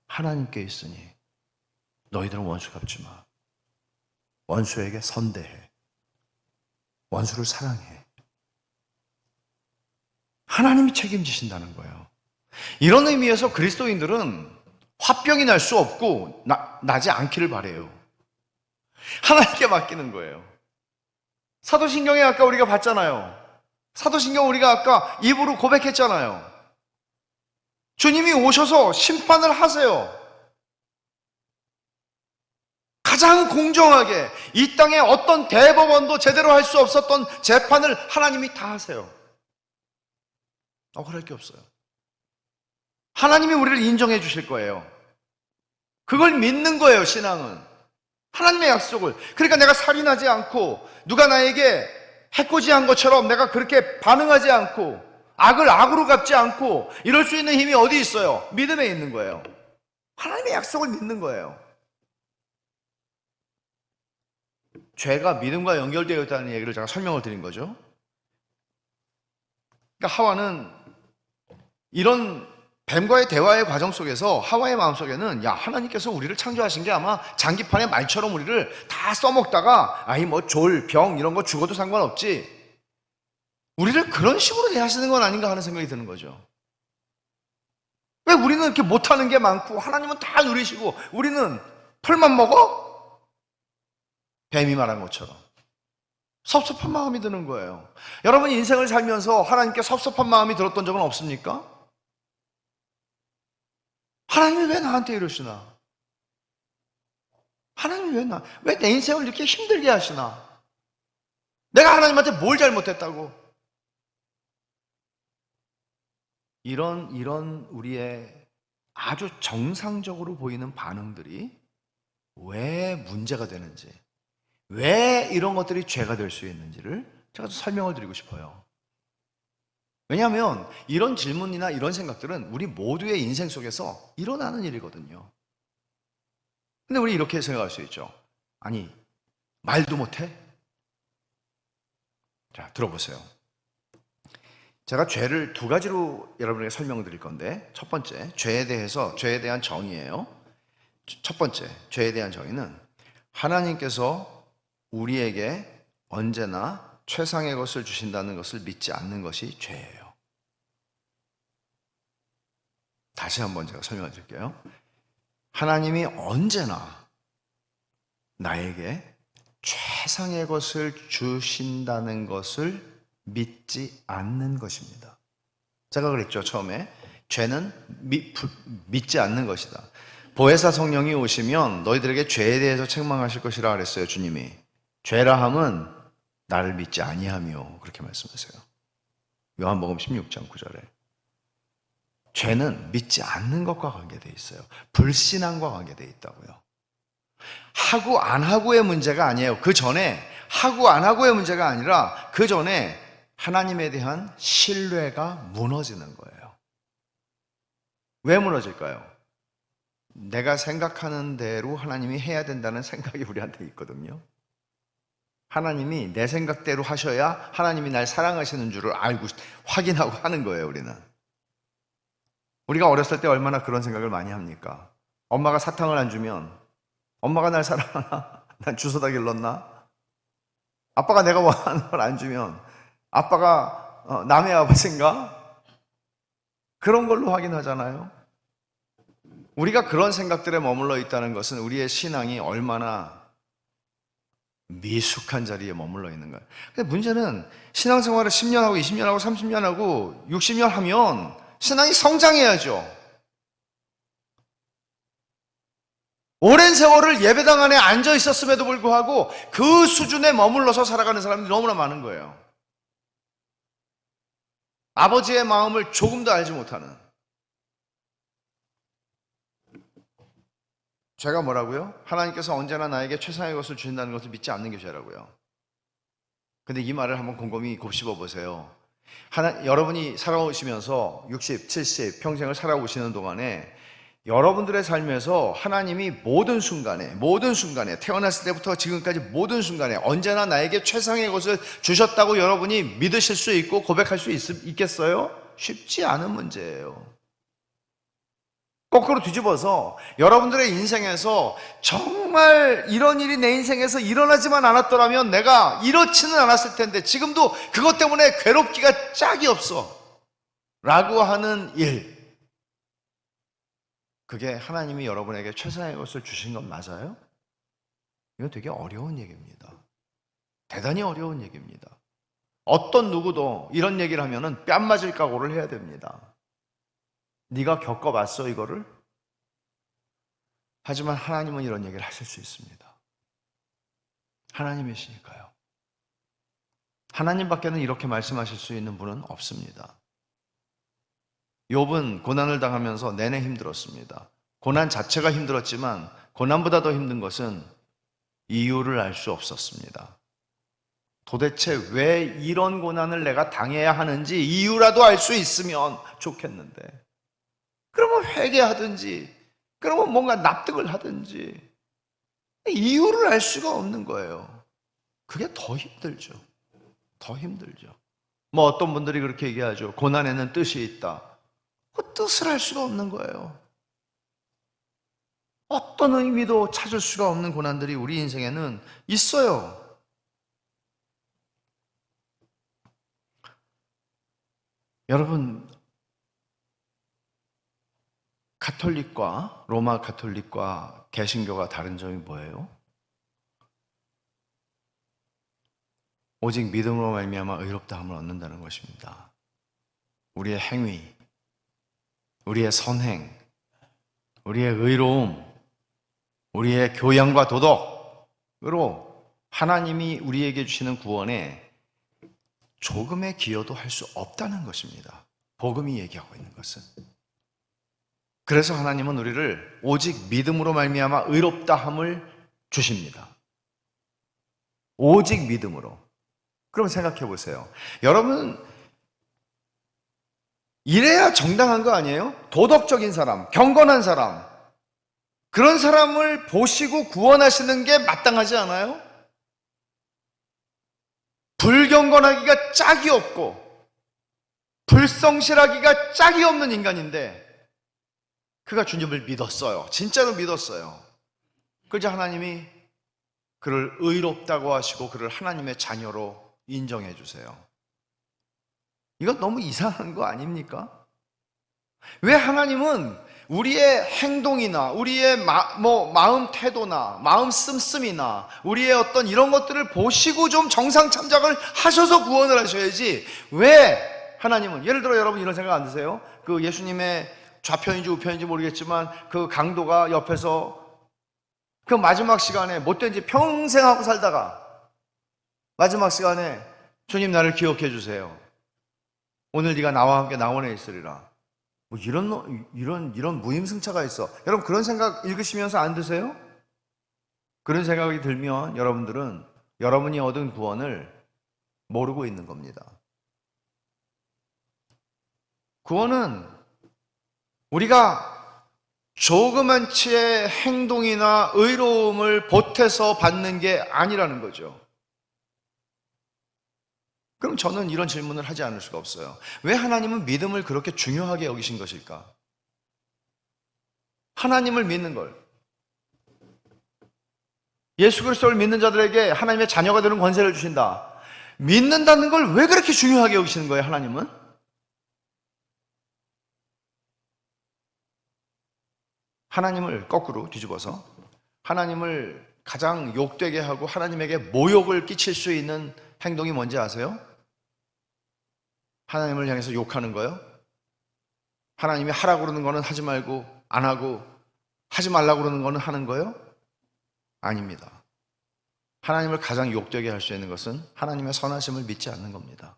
하나님께 있으니 너희들은 원수 갚지 마. 원수에게 선대해. 원수를 사랑해. 하나님이 책임지신다는 거예요. 이런 의미에서 그리스도인들은 화병이 날 수 없고 나지 않기를 바라요. 하나님께 맡기는 거예요. 사도신경에 아까 우리가 봤잖아요. 사도신경 우리가 아까 입으로 고백했잖아요. 주님이 오셔서 심판을 하세요. 가장 공정하게 이 땅에 어떤 대법원도 제대로 할 수 없었던 재판을 하나님이 다 하세요. 억울할 게 없어요. 하나님이 우리를 인정해 주실 거예요. 그걸 믿는 거예요, 신앙은. 하나님의 약속을. 그러니까 내가 살인하지 않고 누가 나에게 해코지한 것처럼 내가 그렇게 반응하지 않고 악을 악으로 갚지 않고 이럴 수 있는 힘이 어디 있어요? 믿음에 있는 거예요. 하나님의 약속을 믿는 거예요. 죄가 믿음과 연결되어 있다는 얘기를 제가 설명을 드린 거죠. 그러니까 하와는 이런 뱀과의 대화의 과정 속에서 하와의 마음속에는 야, 하나님께서 우리를 창조하신 게 아마 장기판의 말처럼 우리를 다 써먹다가 아이 뭐 졸, 병 이런 거 죽어도 상관없지, 우리를 그런 식으로 대하시는 건 아닌가 하는 생각이 드는 거죠. 왜 우리는 이렇게 못하는 게 많고 하나님은 다 누리시고 우리는 털만 먹어? 뱀이 말한 것처럼 섭섭한 마음이 드는 거예요. 여러분 인생을 살면서 하나님께 섭섭한 마음이 들었던 적은 없습니까? 하나님이 왜 나한테 이러시나? 하나님이 왜 내 인생을 이렇게 힘들게 하시나? 내가 하나님한테 뭘 잘못했다고? 이런 우리의 아주 정상적으로 보이는 반응들이 왜 문제가 되는지, 왜 이런 것들이 죄가 될 수 있는지를 제가 좀 설명을 드리고 싶어요. 왜냐하면 이런 질문이나 이런 생각들은 우리 모두의 인생 속에서 일어나는 일이거든요. 근데 우리 이렇게 생각할 수 있죠. 아니, 말도 못해? 자, 들어보세요. 제가 죄를 두 가지로 여러분에게 설명을 드릴 건데, 첫 번째, 죄에 대한 정의예요. 첫 번째, 죄에 대한 정의는 하나님께서 우리에게 언제나 최상의 것을 주신다는 것을 믿지 않는 것이 죄예요. 다시 한번 제가 설명해 드릴게요. 하나님이 언제나 나에게 최상의 것을 주신다는 것을 믿지 않는 것입니다. 제가 그랬죠, 처음에. 죄는 믿지 않는 것이다. 보혜사 성령이 오시면 너희들에게 죄에 대해서 책망하실 것이라 그랬어요, 주님이. 죄라 함은 나를 믿지 아니하며, 그렇게 말씀하세요. 요한복음 16장 9절에. 죄는 믿지 않는 것과 관계되어 있어요. 불신앙과 관계되어 있다고요. 하고 안 하고의 문제가 아니에요. 그 전에 하고 안 하고의 문제가 아니라 그 전에 하나님에 대한 신뢰가 무너지는 거예요. 왜 무너질까요? 내가 생각하는 대로 하나님이 해야 된다는 생각이 우리한테 있거든요. 하나님이 내 생각대로 하셔야 하나님이 날 사랑하시는 줄을 알고 확인하고 하는 거예요, 우리는. 우리가 어렸을 때 얼마나 그런 생각을 많이 합니까? 엄마가 사탕을 안 주면 엄마가 날 사랑하나? 난 주워다 길렀나? 아빠가 내가 원하는 걸 안 주면 아빠가 남의 아버지인가? 그런 걸로 확인하잖아요. 우리가 그런 생각들에 머물러 있다는 것은 우리의 신앙이 얼마나 미숙한 자리에 머물러 있는 거예요. 근데 문제는 신앙생활을 10년 하고 20년 하고 30년 하고 60년 하면 신앙이 성장해야죠. 오랜 세월을 예배당 안에 앉아 있었음에도 불구하고 그 수준에 머물러서 살아가는 사람들이 너무나 많은 거예요. 아버지의 마음을 조금도 알지 못하는. 죄가 뭐라고요? 하나님께서 언제나 나에게 최상의 것을 주신다는 것을 믿지 않는 게 죄라고요. 근데 이 말을 한번 곰곰이 곱씹어 보세요. 여러분이 살아오시면서 60, 70 평생을 살아오시는 동안에 여러분들의 삶에서 하나님이 모든 순간에 태어났을 때부터 지금까지 모든 순간에 언제나 나에게 최상의 것을 주셨다고 여러분이 믿으실 수 있고 고백할 수 있겠어요? 쉽지 않은 문제예요. 거꾸로 뒤집어서 여러분들의 인생에서 정말 이런 일이 내 인생에서 일어나지만 않았더라면 내가 이렇지는 않았을 텐데 지금도 그것 때문에 괴롭기가 짝이 없어 라고 하는 일, 그게 하나님이 여러분에게 최상의 것을 주신 건 맞아요? 이건 되게 어려운 얘기입니다. 대단히 어려운 얘기입니다. 어떤 누구도 이런 얘기를 하면은 뺨 맞을 각오를 해야 됩니다. 네가 겪어봤어 이거를? 하지만 하나님은 이런 얘기를 하실 수 있습니다. 하나님이시니까요. 하나님밖에는 이렇게 말씀하실 수 있는 분은 없습니다. 욥은 고난을 당하면서 내내 힘들었습니다. 고난 자체가 힘들었지만 고난보다 더 힘든 것은 이유를 알 수 없었습니다. 도대체 왜 이런 고난을 내가 당해야 하는지 이유라도 알 수 있으면 좋겠는데, 그러면 회개하든지 그러면 뭔가 납득을 하든지 이유를 알 수가 없는 거예요. 그게 더 힘들죠. 더 힘들죠. 뭐 어떤 분들이 그렇게 얘기하죠. 고난에는 뜻이 있다. 그 뜻을 알 수가 없는 거예요. 어떤 의미도 찾을 수가 없는 고난들이 우리 인생에는 있어요. 여러분, 가톨릭과 로마 가톨릭과 개신교가 다른 점이 뭐예요? 오직 믿음으로 말미암아 의롭다함을 얻는다는 것입니다. 우리의 행위, 우리의 선행, 우리의 의로움, 우리의 교양과 도덕으로 하나님이 우리에게 주시는 구원에 조금의 기여도 할 수 없다는 것입니다. 복음이 얘기하고 있는 것은. 그래서 하나님은 우리를 오직 믿음으로 말미암아 의롭다함을 주십니다. 오직 믿음으로. 그럼 생각해 보세요. 여러분, 이래야 정당한 거 아니에요? 도덕적인 사람, 경건한 사람, 그런 사람을 보시고 구원하시는 게 마땅하지 않아요? 불경건하기가 짝이 없고 불성실하기가 짝이 없는 인간인데 그가 주님을 믿었어요. 진짜로 믿었어요. 그래서 하나님이 그를 의롭다고 하시고 그를 하나님의 자녀로 인정해 주세요. 이건 너무 이상한 거 아닙니까? 왜 하나님은 우리의 행동이나 우리의 마음 태도나 마음 씀씀이나 우리의 어떤 이런 것들을 보시고 좀 정상 참작을 하셔서 구원을 하셔야지, 왜 하나님은, 예를 들어 여러분 이런 생각 안 드세요? 그 예수님의 좌편인지 우편인지 모르겠지만 그 강도가 옆에서 그 마지막 시간에 못된 짓 평생 하고 살다가 마지막 시간에 주님 나를 기억해 주세요. 오늘 네가 나와 함께 낙원에 있으리라. 뭐 이런 무임승차가 있어. 여러분 그런 생각 읽으시면서 안 드세요? 그런 생각이 들면 여러분들은 여러분이 얻은 구원을 모르고 있는 겁니다. 구원은 우리가 조그만치의 행동이나 의로움을 보태서 받는 게 아니라는 거죠. 그럼 저는 이런 질문을 하지 않을 수가 없어요. 왜 하나님은 믿음을 그렇게 중요하게 여기신 것일까? 하나님을 믿는 걸, 예수 그리스도를 믿는 자들에게 하나님의 자녀가 되는 권세를 주신다. 믿는다는 걸 왜 그렇게 중요하게 여기시는 거예요, 하나님은? 하나님을 거꾸로 뒤집어서 하나님을 가장 욕되게 하고 하나님에게 모욕을 끼칠 수 있는 행동이 뭔지 아세요? 하나님을 향해서 욕하는 거예요. 하나님이 하라고 그러는 거는 하지 말고 안 하고 하지 말라고 그러는 거는 하는 거예요. 아닙니다. 하나님을 가장 욕되게 할 수 있는 것은 하나님의 선하심을 믿지 않는 겁니다.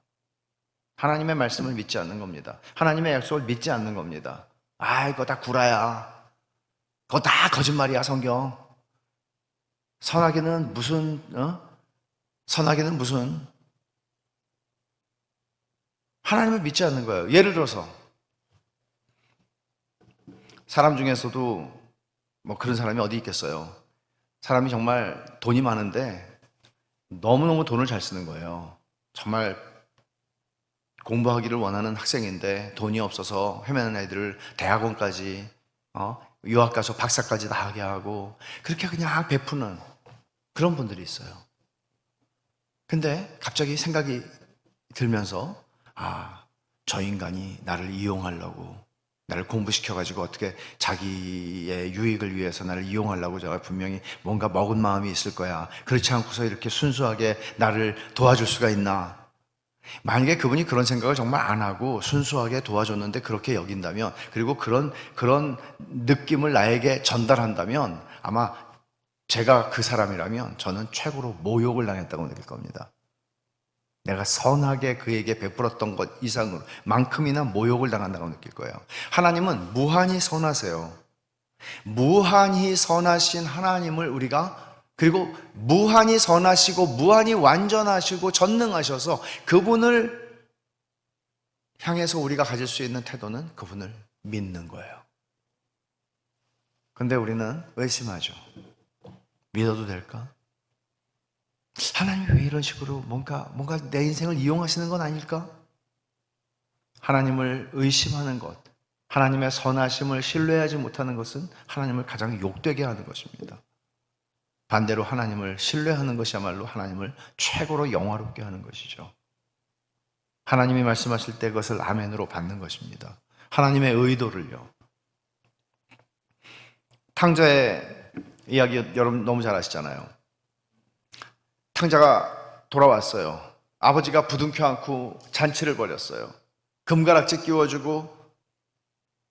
하나님의 말씀을 믿지 않는 겁니다. 하나님의 약속을 믿지 않는 겁니다. 아, 이거 다 구라야. 그거 다 거짓말이야, 성경. 선하기는 무슨, 선하기는 무슨. 하나님을 믿지 않는 거예요. 예를 들어서, 사람 중에서도 뭐 그런 사람이 어디 있겠어요. 사람이 정말 돈이 많은데 너무너무 돈을 잘 쓰는 거예요. 정말 공부하기를 원하는 학생인데 돈이 없어서 헤매는 애들을 대학원까지 유학 가서 박사까지 나가게 하고 그렇게 그냥 베푸는 그런 분들이 있어요. 근데 갑자기 생각이 들면서 저 인간이 나를 이용하려고, 나를 공부시켜가지고 어떻게 자기의 유익을 위해서 나를 이용하려고 제가 분명히 뭔가 먹은 마음이 있을 거야. 그렇지 않고서 이렇게 순수하게 나를 도와줄 수가 있나? 만약에 그분이 그런 생각을 정말 안 하고 순수하게 도와줬는데 그렇게 여긴다면, 그리고 그런 느낌을 나에게 전달한다면 아마 제가 그 사람이라면 저는 최고로 모욕을 당했다고 느낄 겁니다. 내가 선하게 그에게 베풀었던 것 이상으로 만큼이나 모욕을 당한다고 느낄 거예요. 하나님은 무한히 선하세요. 무한히 선하신 하나님을 우리가, 그리고 무한히 선하시고 무한히 완전하시고 전능하셔서 그분을 향해서 우리가 가질 수 있는 태도는 그분을 믿는 거예요. 근데 우리는 의심하죠. 믿어도 될까? 하나님이 왜 이런 식으로 뭔가 내 인생을 이용하시는 건 아닐까? 하나님을 의심하는 것, 하나님의 선하심을 신뢰하지 못하는 것은 하나님을 가장 욕되게 하는 것입니다. 반대로 하나님을 신뢰하는 것이야말로 하나님을 최고로 영화롭게 하는 것이죠. 하나님이 말씀하실 때 그것을 아멘으로 받는 것입니다. 하나님의 의도를요. 탕자의 이야기 여러분 너무 잘 아시잖아요. 탕자가 돌아왔어요. 아버지가 부둥켜 안고 잔치를 벌였어요. 금가락지 끼워주고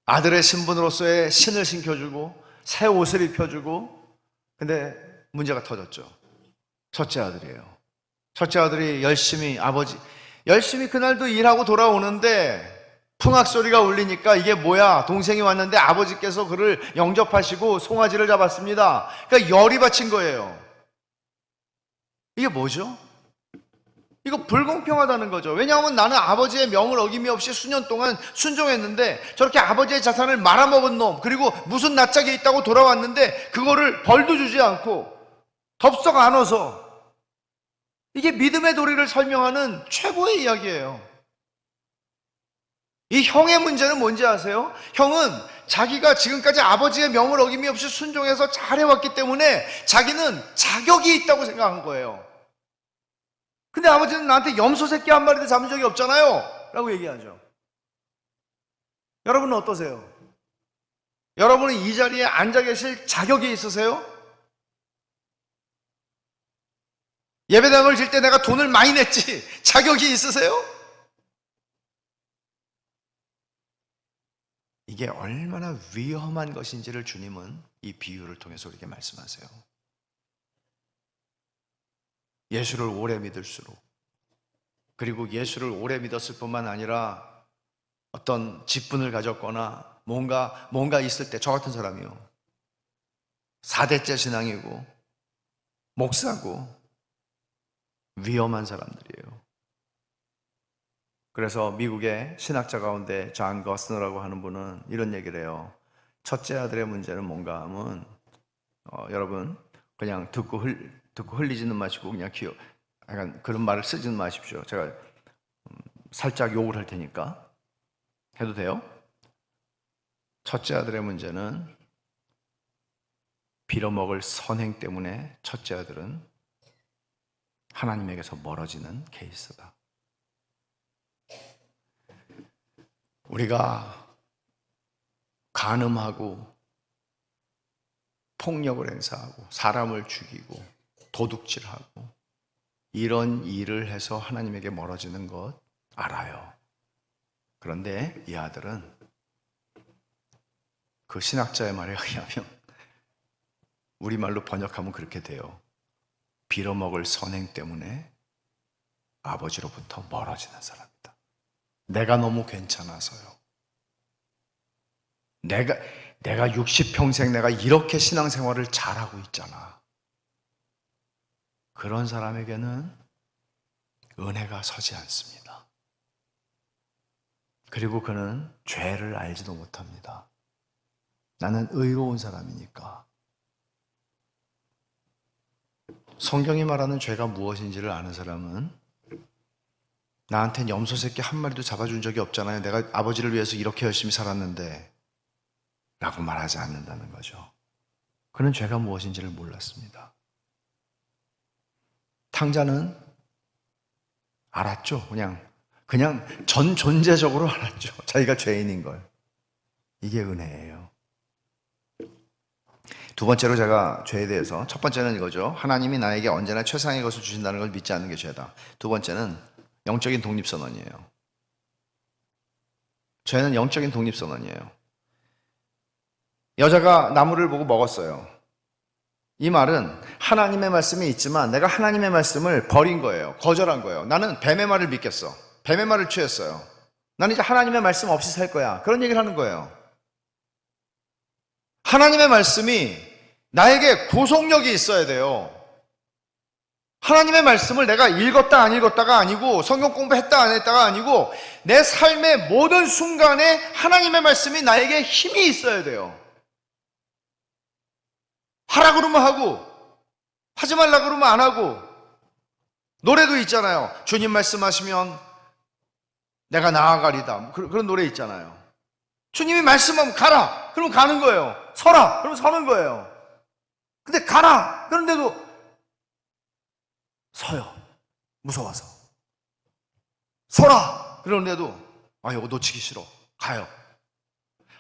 아들의 신분으로서의 신을 신겨주고 새 옷을 입혀주고. 근데 문제가 터졌죠. 첫째 아들이에요. 첫째 아들이 열심히 그날도 일하고 돌아오는데 풍악 소리가 울리니까 이게 뭐야? 동생이 왔는데 아버지께서 그를 영접하시고 송아지를 잡았습니다. 그러니까 열이 받친 거예요. 이게 뭐죠? 이거 불공평하다는 거죠. 왜냐하면 나는 아버지의 명을 어김이 없이 수년 동안 순종했는데 저렇게 아버지의 자산을 말아먹은 놈, 그리고 무슨 낯짝에 있다고 돌아왔는데 그거를 벌도 주지 않고 덥석 안아서, 이게 믿음의 도리를 설명하는 최고의 이야기예요. 이 형의 문제는 뭔지 아세요? 형은 자기가 지금까지 아버지의 명을 어김이 없이 순종해서 잘해왔기 때문에 자기는 자격이 있다고 생각한 거예요. 근데 아버지는 나한테 염소 새끼 한 마리도 잡은 적이 없잖아요 라고 얘기하죠. 여러분은 어떠세요? 여러분은 이 자리에 앉아 계실 자격이 있으세요? 예배당을 질 때 내가 돈을 많이 냈지 자격이 있으세요? 이게 얼마나 위험한 것인지를 주님은 이 비유를 통해서 우리에게 말씀하세요. 예수를 오래 믿을수록, 그리고 예수를 오래 믿었을 뿐만 아니라 어떤 직분을 가졌거나 뭔가 있을 때, 저 같은 사람이요, 4대째 신앙이고 목사고 위험한 사람들이에요. 그래서 미국의 신학자 가운데 존 거스너라고 하는 분은 이런 얘기를 해요. 첫째 아들의 문제는 뭔가 하면 여러분 그냥 듣고 흘리지는 마시고 그냥 약간 그런 말을 쓰지는 마십시오. 제가 살짝 욕을 할 테니까 해도 돼요? 첫째 아들의 문제는 빌어먹을 선행 때문에 첫째 아들은 하나님에게서 멀어지는 케이스다. 우리가 간음하고 폭력을 행사하고 사람을 죽이고 도둑질하고 이런 일을 해서 하나님에게 멀어지는 것 알아요. 그런데 이 아들은 그 신학자의 말에 의하면 우리말로 번역하면 그렇게 돼요. 빌어먹을 선행 때문에 아버지로부터 멀어지는 사람이다. 내가 너무 괜찮아서요. 내가 60평생 내가 이렇게 신앙생활을 잘하고 있잖아. 그런 사람에게는 은혜가 서지 않습니다. 그리고 그는 죄를 알지도 못합니다. 나는 의로운 사람이니까. 성경이 말하는 죄가 무엇인지를 아는 사람은 나한텐 염소 새끼 한 마리도 잡아준 적이 없잖아요. 내가 아버지를 위해서 이렇게 열심히 살았는데 라고 말하지 않는다는 거죠. 그는 죄가 무엇인지를 몰랐습니다. 탕자는 알았죠. 그냥 전 존재적으로 알았죠. 자기가 죄인인 걸. 이게 은혜예요. 두 번째로 제가 죄에 대해서, 첫 번째는 이거죠. 하나님이 나에게 언제나 최상의 것을 주신다는 걸 믿지 않는 게 죄다. 두 번째는 영적인 독립선언이에요. 죄는 영적인 독립선언이에요. 여자가 나무를 보고 먹었어요. 이 말은 하나님의 말씀이 있지만 내가 하나님의 말씀을 버린 거예요. 거절한 거예요. 나는 뱀의 말을 믿겠어. 뱀의 말을 취했어요. 나는 이제 하나님의 말씀 없이 살 거야. 그런 얘기를 하는 거예요. 하나님의 말씀이 나에게 구속력이 있어야 돼요. 하나님의 말씀을 내가 읽었다 안 읽었다가 아니고, 성경 공부했다 안 했다가 아니고, 내 삶의 모든 순간에 하나님의 말씀이 나에게 힘이 있어야 돼요. 하라 그러면 하고, 하지 말라 그러면 안 하고. 노래도 있잖아요. 주님 말씀하시면 내가 나아가리다. 그런 노래 있잖아요. 주님이 말씀하면 가라. 그러면 가는 거예요. 서라. 그러면 서는 거예요. 근데 가라. 그런데도 서요. 무서워서. 서라. 그런데도 이거 놓치기 싫어. 가요.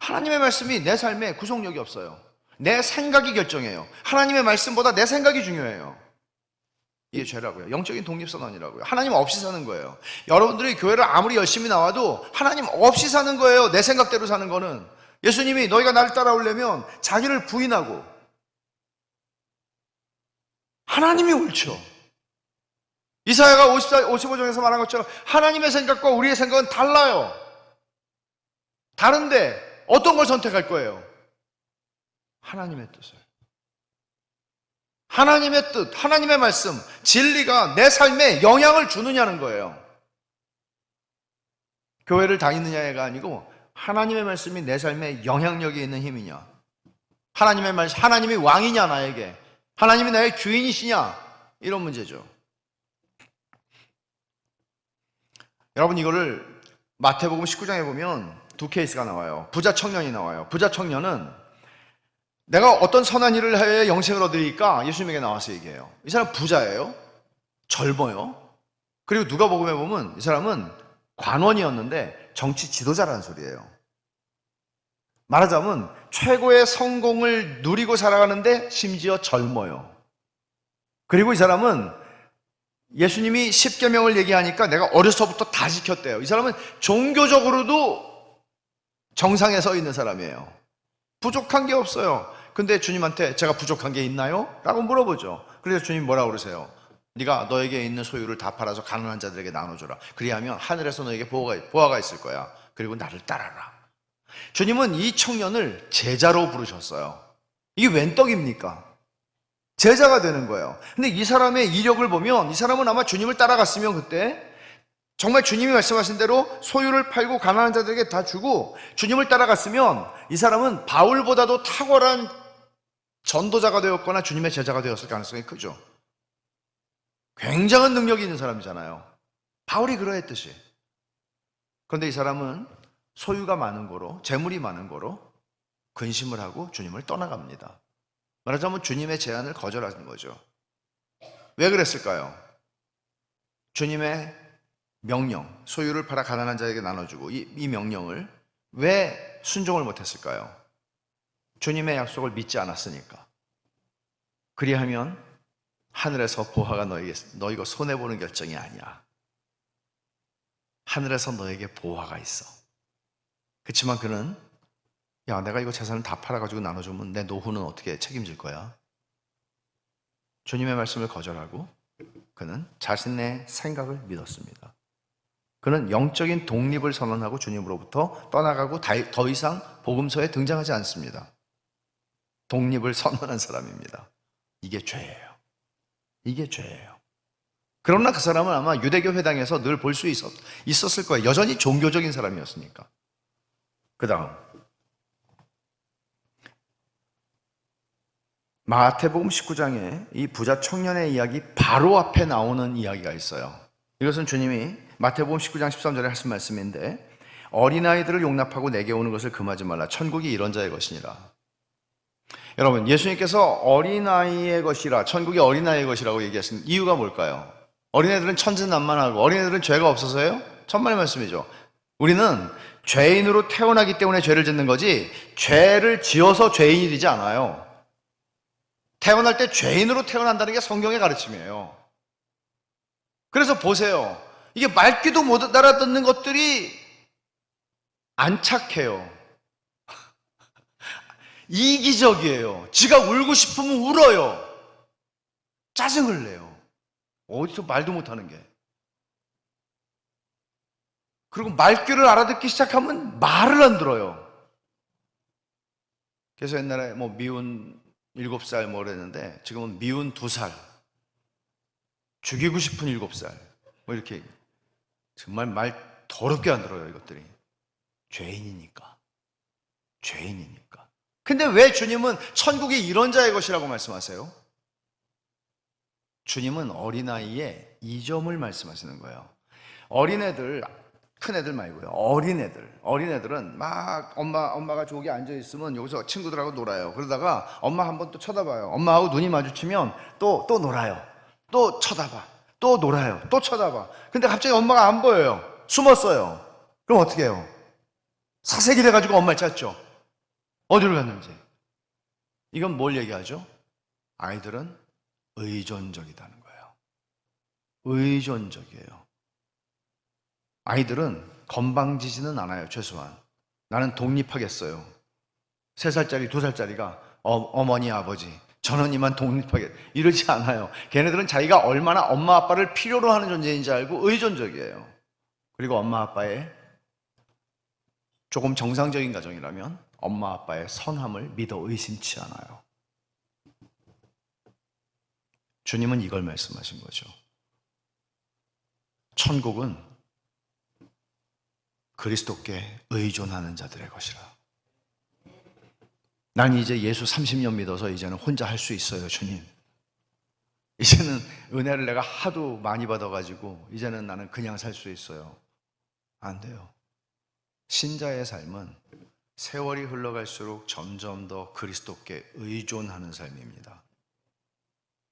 하나님의 말씀이 내 삶에 구속력이 없어요. 내 생각이 결정해요. 하나님의 말씀보다 내 생각이 중요해요. 이게 죄라고요. 영적인 독립선언이라고요. 하나님 없이 사는 거예요. 여러분들이 교회를 아무리 열심히 나와도 하나님 없이 사는 거예요. 내 생각대로 사는 거는. 예수님이 너희가 나를 따라오려면 자기를 부인하고, 하나님이 옳죠. 이사야가 55장에서 말한 것처럼 하나님의 생각과 우리의 생각은 달라요. 다른데 어떤 걸 선택할 거예요? 하나님의 뜻을. 하나님의 뜻, 하나님의 말씀, 진리가 내 삶에 영향을 주느냐는 거예요. 교회를 다니느냐가 아니고 하나님의 말씀이 내 삶에 영향력이 있는 힘이냐. 하나님의 말씀, 하나님이 왕이냐 나에게. 하나님이 나의 주인이시냐. 이런 문제죠. 여러분, 이거를 마태복음 19장에 보면 두 케이스가 나와요. 부자 청년이 나와요. 부자 청년은 내가 어떤 선한 일을 해야 영생을 얻으리까 예수님에게 나와서 얘기해요. 이 사람 부자예요. 젊어요. 그리고 누가복음에 보면 이 사람은 관원이었는데 정치 지도자라는 소리예요. 말하자면 최고의 성공을 누리고 살아가는데 심지어 젊어요. 그리고 이 사람은 예수님이 십계명을 얘기하니까 내가 어려서부터 다 지켰대요. 이 사람은 종교적으로도 정상에 서 있는 사람이에요. 부족한 게 없어요. 근데 주님한테 제가 부족한 게 있나요? 라고 물어보죠. 그래서 주님 뭐라고 그러세요? 네가 너에게 있는 소유를 다 팔아서 가난한 자들에게 나눠줘라. 그리하면 하늘에서 너에게 보화가 있을 거야. 그리고 나를 따라라. 주님은 이 청년을 제자로 부르셨어요. 이게 웬 떡입니까? 제자가 되는 거예요. 근데 이 사람의 이력을 보면 이 사람은 아마 주님을 따라갔으면 그때 정말 주님이 말씀하신 대로 소유를 팔고 가난한 자들에게 다 주고 주님을 따라갔으면 이 사람은 바울보다도 탁월한 전도자가 되었거나 주님의 제자가 되었을 가능성이 크죠. 굉장한 능력이 있는 사람이잖아요. 바울이 그러했듯이. 그런데 이 사람은 소유가 많은 거로, 재물이 많은 거로 근심을 하고 주님을 떠나갑니다. 말하자면 주님의 제안을 거절하는 거죠. 왜 그랬을까요? 주님의 명령, 소유를 팔아 가난한 자에게 나눠주고 이 명령을 왜 순종을 못했을까요? 주님의 약속을 믿지 않았으니까. 그리하면 하늘에서 보화가 너희가 손해보는 결정이 아니야. 하늘에서 너에게 보화가 있어. 그렇지만 그는 내가 이거 재산을 다 팔아가지고 나눠주면 내 노후는 어떻게 책임질 거야? 주님의 말씀을 거절하고 그는 자신의 생각을 믿었습니다. 그는 영적인 독립을 선언하고 주님으로부터 떠나가고 더 이상 복음서에 등장하지 않습니다. 독립을 선언한 사람입니다. 이게 죄예요. 이게 죄예요. 그러나 그 사람은 아마 유대교 회당에서 늘 볼 수 있었을 거예요. 여전히 종교적인 사람이었으니까. 그 다음 마태복음 19장에 이 부자 청년의 이야기 바로 앞에 나오는 이야기가 있어요. 이것은 주님이 마태복음 19장 13절에 하신 말씀인데, 어린아이들을 용납하고 내게 오는 것을 금하지 말라. 천국이 이런 자의 것이니라. 여러분, 예수님께서 어린아이의 것이라, 천국이 어린아이의 것이라고 얘기하신 이유가 뭘까요? 어린애들은 천진난만하고 어린애들은 죄가 없어서요? 천만의 말씀이죠. 우리는 죄인으로 태어나기 때문에 죄를 짓는 거지 죄를 지어서 죄인이 되지 않아요. 태어날 때 죄인으로 태어난다는 게 성경의 가르침이에요. 그래서 보세요. 이게 말귀도 못 알아듣는 것들이 안 착해요. 이기적이에요. 지가 울고 싶으면 울어요. 짜증을 내요. 어디서 말도 못하는 게. 그리고 말귀를 알아듣기 시작하면 말을 안 들어요. 그래서 옛날에 뭐 미운 7살 뭐 그랬는데 지금은 미운 2살, 죽이고 싶은 7살 뭐 이렇게. 정말 말 더럽게 안 들어요. 이것들이 죄인이니까. 근데 왜 주님은 천국이 이런 자의 것이라고 말씀하세요? 주님은 어린아이의 이 점을 말씀하시는 거예요. 어린애들, 큰애들 말고요. 어린애들은 막 엄마가 저기 앉아있으면 여기서 친구들하고 놀아요. 그러다가 엄마 한번 또 쳐다봐요. 엄마하고 눈이 마주치면 또 놀아요. 또 쳐다봐. 또 놀아요. 또 쳐다봐. 근데 갑자기 엄마가 안 보여요. 숨었어요. 그럼 어떻게 해요? 사색이 돼가지고 엄마를 찾죠. 어디로 갔는지. 이건 뭘 얘기하죠? 아이들은 의존적이다는 거예요. 의존적이에요. 아이들은 건방지지는 않아요. 최소한 나는 독립하겠어요. 3살짜리 2살짜리가 어머니 아버지 저는 이만 독립하겠 이러지 않아요. 걔네들은 자기가 얼마나 엄마 아빠를 필요로 하는 존재인지 알고 의존적이에요. 그리고 엄마 아빠의 조금 정상적인 가정이라면 엄마 아빠의 선함을 믿어 의심치 않아요. 주님은 이걸 말씀하신 거죠. 천국은 그리스도께 의존하는 자들의 것이라. 난 이제 예수 30년 믿어서 이제는 혼자 할 수 있어요. 주님, 이제는 은혜를 내가 하도 많이 받아가지고 이제는 나는 그냥 살 수 있어요. 안 돼요. 신자의 삶은 세월이 흘러갈수록 점점 더 그리스도께 의존하는 삶입니다.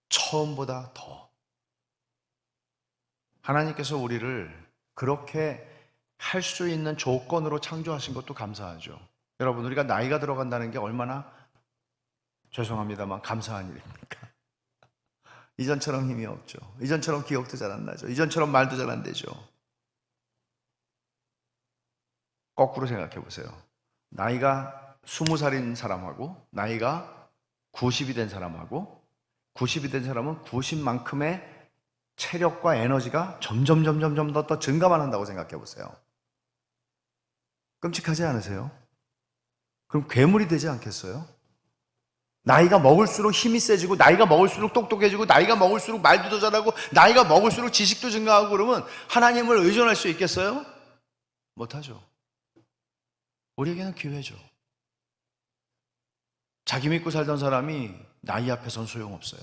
처음보다 더. 하나님께서 우리를 그렇게 할 수 있는 조건으로 창조하신 것도 감사하죠. 여러분, 우리가 나이가 들어간다는 게 얼마나, 죄송합니다만, 감사한 일입니까? 이전처럼 힘이 없죠. 이전처럼 기억도 잘 안 나죠. 이전처럼 말도 잘 안 되죠. 거꾸로 생각해 보세요. 나이가 20살인 사람하고 나이가 90이 된 사람하고, 90이 된 사람은 90만큼의 체력과 에너지가 점점 더 증가만 한다고 생각해 보세요. 끔찍하지 않으세요? 그럼 괴물이 되지 않겠어요? 나이가 먹을수록 힘이 세지고, 나이가 먹을수록 똑똑해지고, 나이가 먹을수록 말도 더 잘하고, 나이가 먹을수록 지식도 증가하고, 그러면 하나님을 의존할 수 있겠어요? 못하죠. 우리에게는 기회죠. 자기 믿고 살던 사람이 나이 앞에선 소용없어요.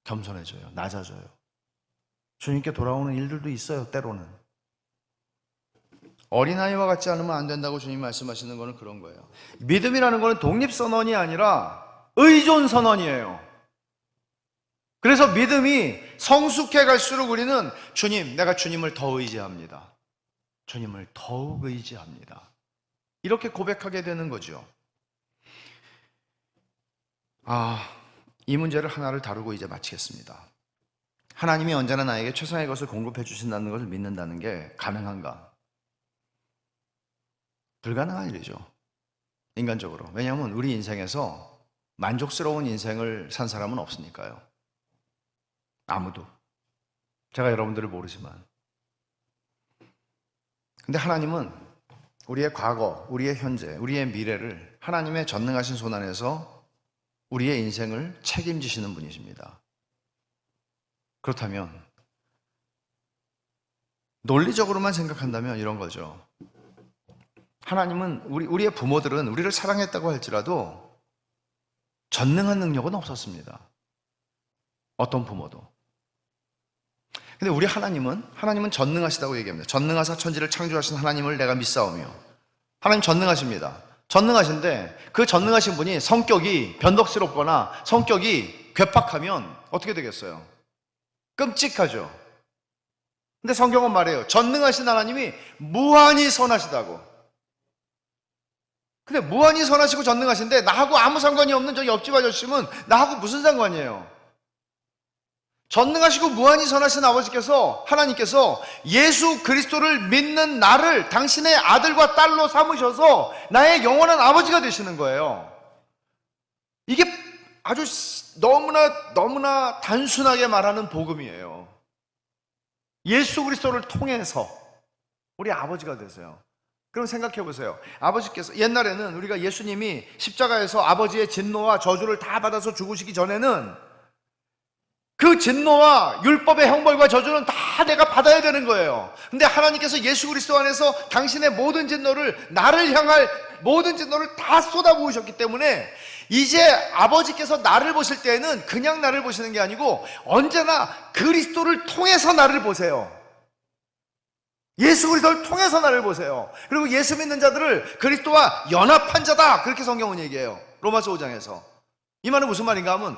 겸손해져요. 낮아져요. 주님께 돌아오는 일들도 있어요. 때로는. 어린아이와 같지 않으면 안 된다고 주님 말씀하시는 거는 그런 거예요. 믿음이라는 거는 독립선언이 아니라 의존선언이에요. 그래서 믿음이 성숙해 갈수록 우리는 주님, 내가 주님을 더 의지합니다. 주님을 더욱 의지합니다. 이렇게 고백하게 되는 거죠. 이 문제를 하나를 다루고 이제 마치겠습니다. 하나님이 언제나 나에게 최상의 것을 공급해 주신다는 것을 믿는다는 게 가능한가? 불가능한 일이죠. 인간적으로. 왜냐하면 우리 인생에서 만족스러운 인생을 산 사람은 없으니까요. 아무도. 제가 여러분들을 모르지만. 근데 하나님은 우리의 과거, 우리의 현재, 우리의 미래를 하나님의 전능하신 손 안에서 우리의 인생을 책임지시는 분이십니다. 그렇다면 논리적으로만 생각한다면 이런 거죠. 하나님은 우리의 부모들은 우리를 사랑했다고 할지라도 전능한 능력은 없었습니다. 어떤 부모도. 근데 우리 하나님은 전능하시다고 얘기합니다. 전능하사 천지를 창조하신 하나님을 내가 믿사오며. 하나님 전능하십니다. 전능하신데 그 전능하신 분이 성격이 변덕스럽거나 성격이 괴팍하면 어떻게 되겠어요? 끔찍하죠. 근데 성경은 말해요. 전능하신 하나님이 무한히 선하시다고. 근데 무한히 선하시고 전능하신데 나하고 아무 상관이 없는 저 옆집 아저씨는 나하고 무슨 상관이에요? 전능하시고 무한히 선하신 아버지께서, 하나님께서 예수 그리스도를 믿는 나를 당신의 아들과 딸로 삼으셔서 나의 영원한 아버지가 되시는 거예요. 이게 아주 너무나 단순하게 말하는 복음이에요. 예수 그리스도를 통해서 우리 아버지가 되세요. 그럼 생각해 보세요. 아버지께서, 옛날에는 우리가 예수님이 십자가에서 아버지의 진노와 저주를 다 받아서 죽으시기 전에는 그 진노와 율법의 형벌과 저주는 다 내가 받아야 되는 거예요. 근데 하나님께서 예수 그리스도 안에서 당신의 모든 진노를, 나를 향할 모든 진노를 다 쏟아부으셨기 때문에 이제 아버지께서 나를 보실 때에는 그냥 나를 보시는 게 아니고 언제나 그리스도를 통해서 나를 보세요. 예수 그리스도를 통해서 나를 보세요. 그리고 예수 믿는 자들을 그리스도와 연합한 자다, 그렇게 성경은 얘기해요. 로마서 5장에서. 이 말은 무슨 말인가 하면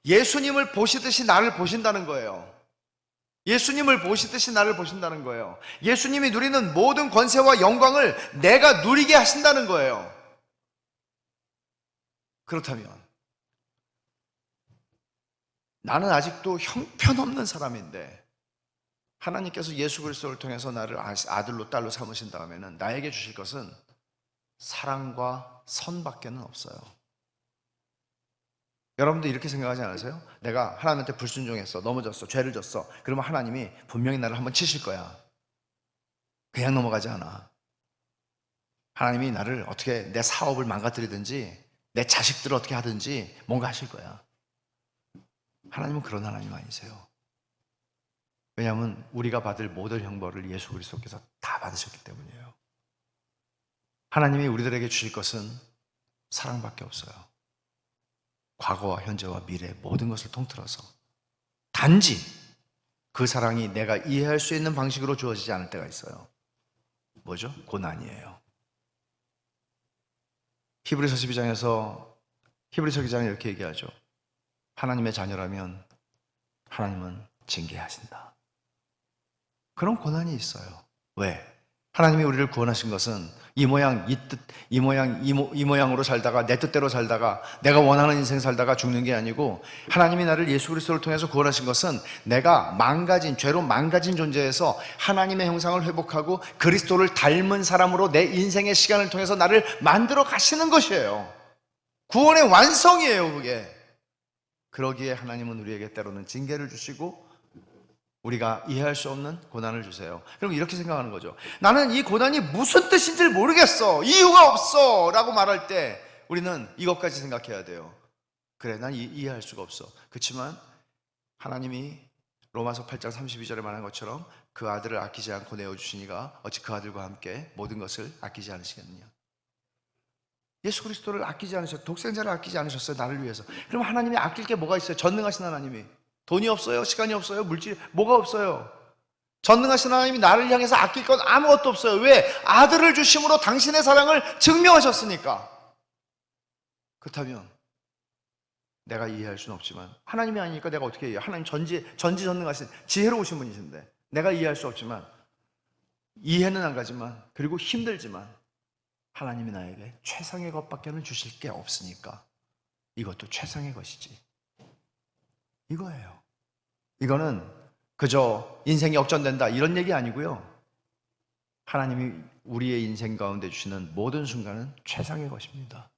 예수님을 보시듯이 나를 보신다는 거예요. 예수님을 보시듯이 나를 보신다는 거예요. 예수님이 누리는 모든 권세와 영광을 내가 누리게 하신다는 거예요. 그렇다면 나는 아직도 형편없는 사람인데 하나님께서 예수 그리스도를 통해서 나를 아들로 딸로 삼으신 다음에는 나에게 주실 것은 사랑과 선밖에는 없어요. 여러분도 이렇게 생각하지 않으세요? 내가 하나님한테 불순종했어, 넘어졌어, 죄를 졌어. 그러면 하나님이 분명히 나를 한번 치실 거야. 그냥 넘어가지 않아. 하나님이 나를 어떻게, 내 사업을 망가뜨리든지 내 자식들을 어떻게 하든지 뭔가 하실 거야. 하나님은 그런 하나님 아니세요. 왜냐하면 우리가 받을 모든 형벌을 예수 그리스도께서 다 받으셨기 때문이에요. 하나님이 우리들에게 주실 것은 사랑밖에 없어요. 과거와 현재와 미래 모든 것을 통틀어서. 단지 그 사랑이 내가 이해할 수 있는 방식으로 주어지지 않을 때가 있어요. 뭐죠? 고난이에요. 히브리서 12장에서 히브리서 기자는 이렇게 얘기하죠. 하나님의 자녀라면 하나님은 징계하신다. 그런 고난이 있어요. 왜? 하나님이 우리를 구원하신 것은 이 모양 이 뜻, 이 모양으로 살다가 내 뜻대로 살다가 내가 원하는 인생 살다가 죽는 게 아니고, 하나님이 나를 예수 그리스도를 통해서 구원하신 것은 내가 죄로 망가진 존재에서 하나님의 형상을 회복하고 그리스도를 닮은 사람으로 내 인생의 시간을 통해서 나를 만들어 가시는 것이에요. 구원의 완성이에요, 그게. 그러기에 하나님은 우리에게 때로는 징계를 주시고 우리가 이해할 수 없는 고난을 주세요. 그럼 이렇게 생각하는 거죠. 나는 이 고난이 무슨 뜻인지 모르겠어, 이유가 없어 라고 말할 때 우리는 이것까지 생각해야 돼요. 그래, 난 이해할 수가 없어. 그렇지만 하나님이 로마서 8장 32절에 말한 것처럼 그 아들을 아끼지 않고 내어주시니가 어찌 그 아들과 함께 모든 것을 아끼지 않으시겠느냐. 예수 그리스도를 아끼지 않으셨어요. 독생자를 아끼지 않으셨어요, 나를 위해서. 그럼 하나님이 아낄 게 뭐가 있어요? 전능하신 하나님이. 돈이 없어요? 시간이 없어요? 물질, 뭐가 없어요? 전능하신 하나님이 나를 향해서 아낄 건 아무것도 없어요. 왜? 아들을 주심으로 당신의 사랑을 증명하셨으니까. 그렇다면 내가 이해할 수는 없지만, 하나님이 아니니까 내가 어떻게 이해해요? 하나님 전지전능하신 지혜로우신 분이신데 내가 이해할 수 없지만, 이해는 안 가지만, 그리고 힘들지만 하나님이 나에게 최상의 것밖에는 주실 게 없으니까 이것도 최상의 것이지, 이거예요. 이거는 그저 인생이 역전된다 이런 얘기 아니고요. 하나님이 우리의 인생 가운데 주시는 모든 순간은 최상의 것입니다.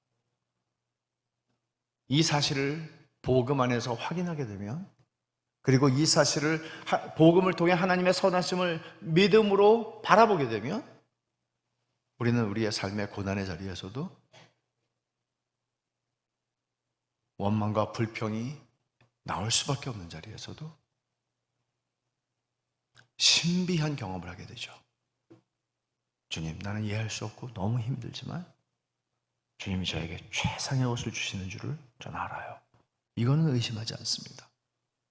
이 사실을 복음 안에서 확인하게 되면, 그리고 이 사실을 복음을 통해 하나님의 선하심을 믿음으로 바라보게 되면, 우리는 우리의 삶의 고난의 자리에서도 원망과 불평이 나올 수밖에 없는 자리에서도 신비한 경험을 하게 되죠. 주님, 나는 이해할 수 없고 너무 힘들지만 주님이 저에게 최상의 것을 주시는 줄을 저는 알아요. 이거는 의심하지 않습니다.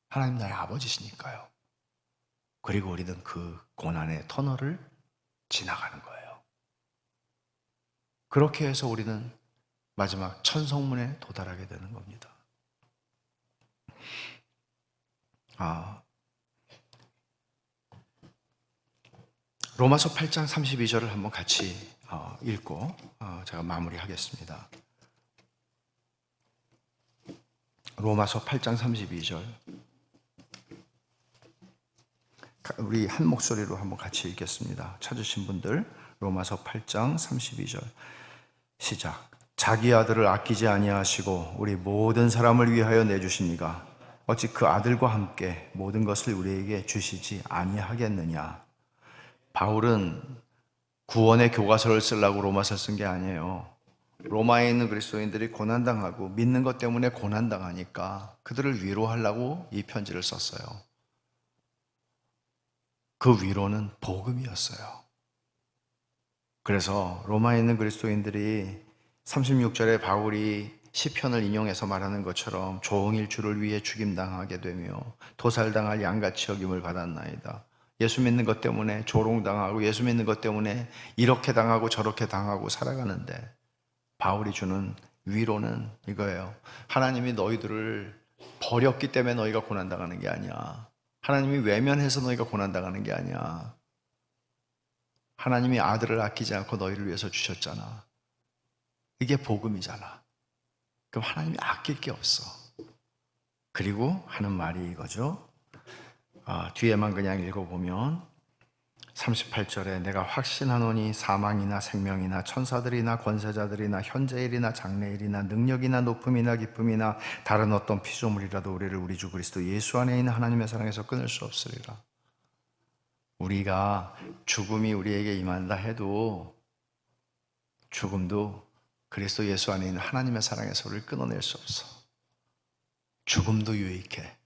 하나님 나의 아버지시니까요. 그리고 우리는 그 고난의 터널을 지나가는 거예요. 그렇게 해서 우리는 마지막 천성문에 도달하게 되는 겁니다. 로마서 8장 32절을 한번 같이 읽고 제가 마무리하겠습니다. 로마서 8장 32절, 우리 한 목소리로 한번 같이 읽겠습니다. 찾으신 분들, 로마서 8장 32절 시작. 자기 아들을 아끼지 아니하시고 우리 모든 사람을 위하여 내주시니가 어찌 그 아들과 함께 모든 것을 우리에게 주시지 아니하겠느냐. 바울은 구원의 교과서를 쓰려고 로마서를 쓴 게 아니에요. 로마에 있는 그리스도인들이 고난당하고 믿는 것 때문에 고난당하니까 그들을 위로하려고 이 편지를 썼어요. 그 위로는 복음이었어요. 그래서 로마에 있는 그리스도인들이 36절에 바울이 시편을 인용해서 말하는 것처럼 종일 주를 위해 죽임당하게 되며 도살당할 양같이 여김을 받았나이다. 예수 믿는 것 때문에 조롱당하고 예수 믿는 것 때문에 이렇게 당하고 저렇게 당하고 살아가는데, 바울이 주는 위로는 이거예요. 하나님이 너희들을 버렸기 때문에 너희가 고난당하는 게 아니야. 하나님이 외면해서 너희가 고난당하는 게 아니야. 하나님이 아들을 아끼지 않고 너희를 위해서 주셨잖아. 이게 복음이잖아. 그럼 하나님이 아낄 게 없어. 그리고 하는 말이 이거죠. 뒤에만 그냥 읽어보면 38절에 내가 확신하노니 사망이나 생명이나 천사들이나 권세자들이나 현재일이나 장래일이나 능력이나 높음이나 기쁨이나 다른 어떤 피조물이라도 우리를 우리 주 그리스도 예수 안에 있는 하나님의 사랑에서 끊을 수 없으리라. 우리가 죽음이 우리에게 임한다 해도 죽음도 그리스도 예수 안에 있는 하나님의 사랑에서 우리를 끊어낼 수 없어. 죽음도 유익해.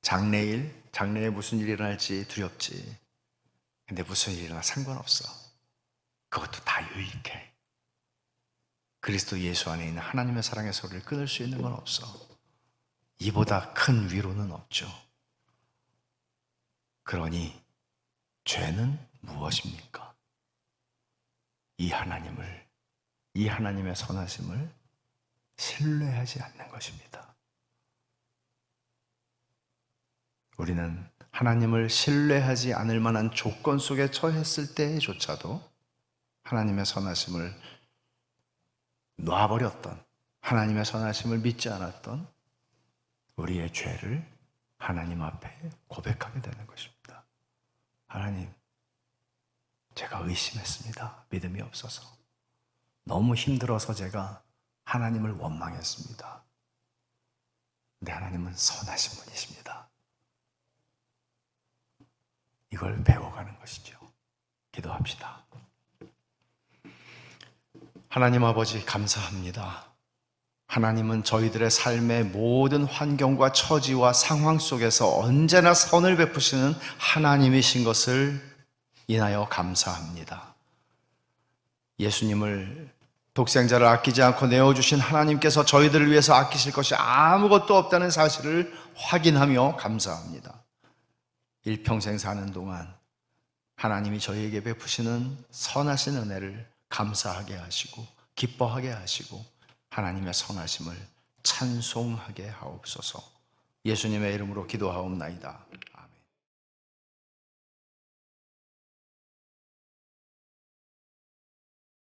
장래에 무슨 일이 일어날지 두렵지. 근데 무슨 일이 일어나 상관없어. 그것도 다 유익해. 그리스도 예수 안에 있는 하나님의 사랑에서 우리를 끊을 수 있는 건 없어. 이보다 큰 위로는 없죠. 그러니 죄는 무엇입니까? 이 하나님의 선하심을 신뢰하지 않는 것입니다. 우리는 하나님을 신뢰하지 않을 만한 조건 속에 처했을 때조차도 하나님의 선하심을 놔버렸던, 하나님의 선하심을 믿지 않았던 우리의 죄를 하나님 앞에 고백하게 되는 것입니다. 하나님, 제가 의심했습니다. 믿음이 없어서. 너무 힘들어서 제가 하나님을 원망했습니다. 근데 하나님은 선하신 분이십니다. 이걸 배워가는 것이죠. 기도합시다. 하나님 아버지, 감사합니다. 하나님은 저희들의 삶의 모든 환경과 처지와 상황 속에서 언제나 선을 베푸시는 하나님이신 것을 인하여 감사합니다. 예수님을 독생자를 아끼지 않고 내어주신 하나님께서 저희들을 위해서 아끼실 것이 아무것도 없다는 사실을 확인하며 감사합니다. 일평생 사는 동안 하나님이 저희에게 베푸시는 선하신 은혜를 감사하게 하시고 기뻐하게 하시고 하나님의 선하심을 찬송하게 하옵소서. 예수님의 이름으로 기도하옵나이다.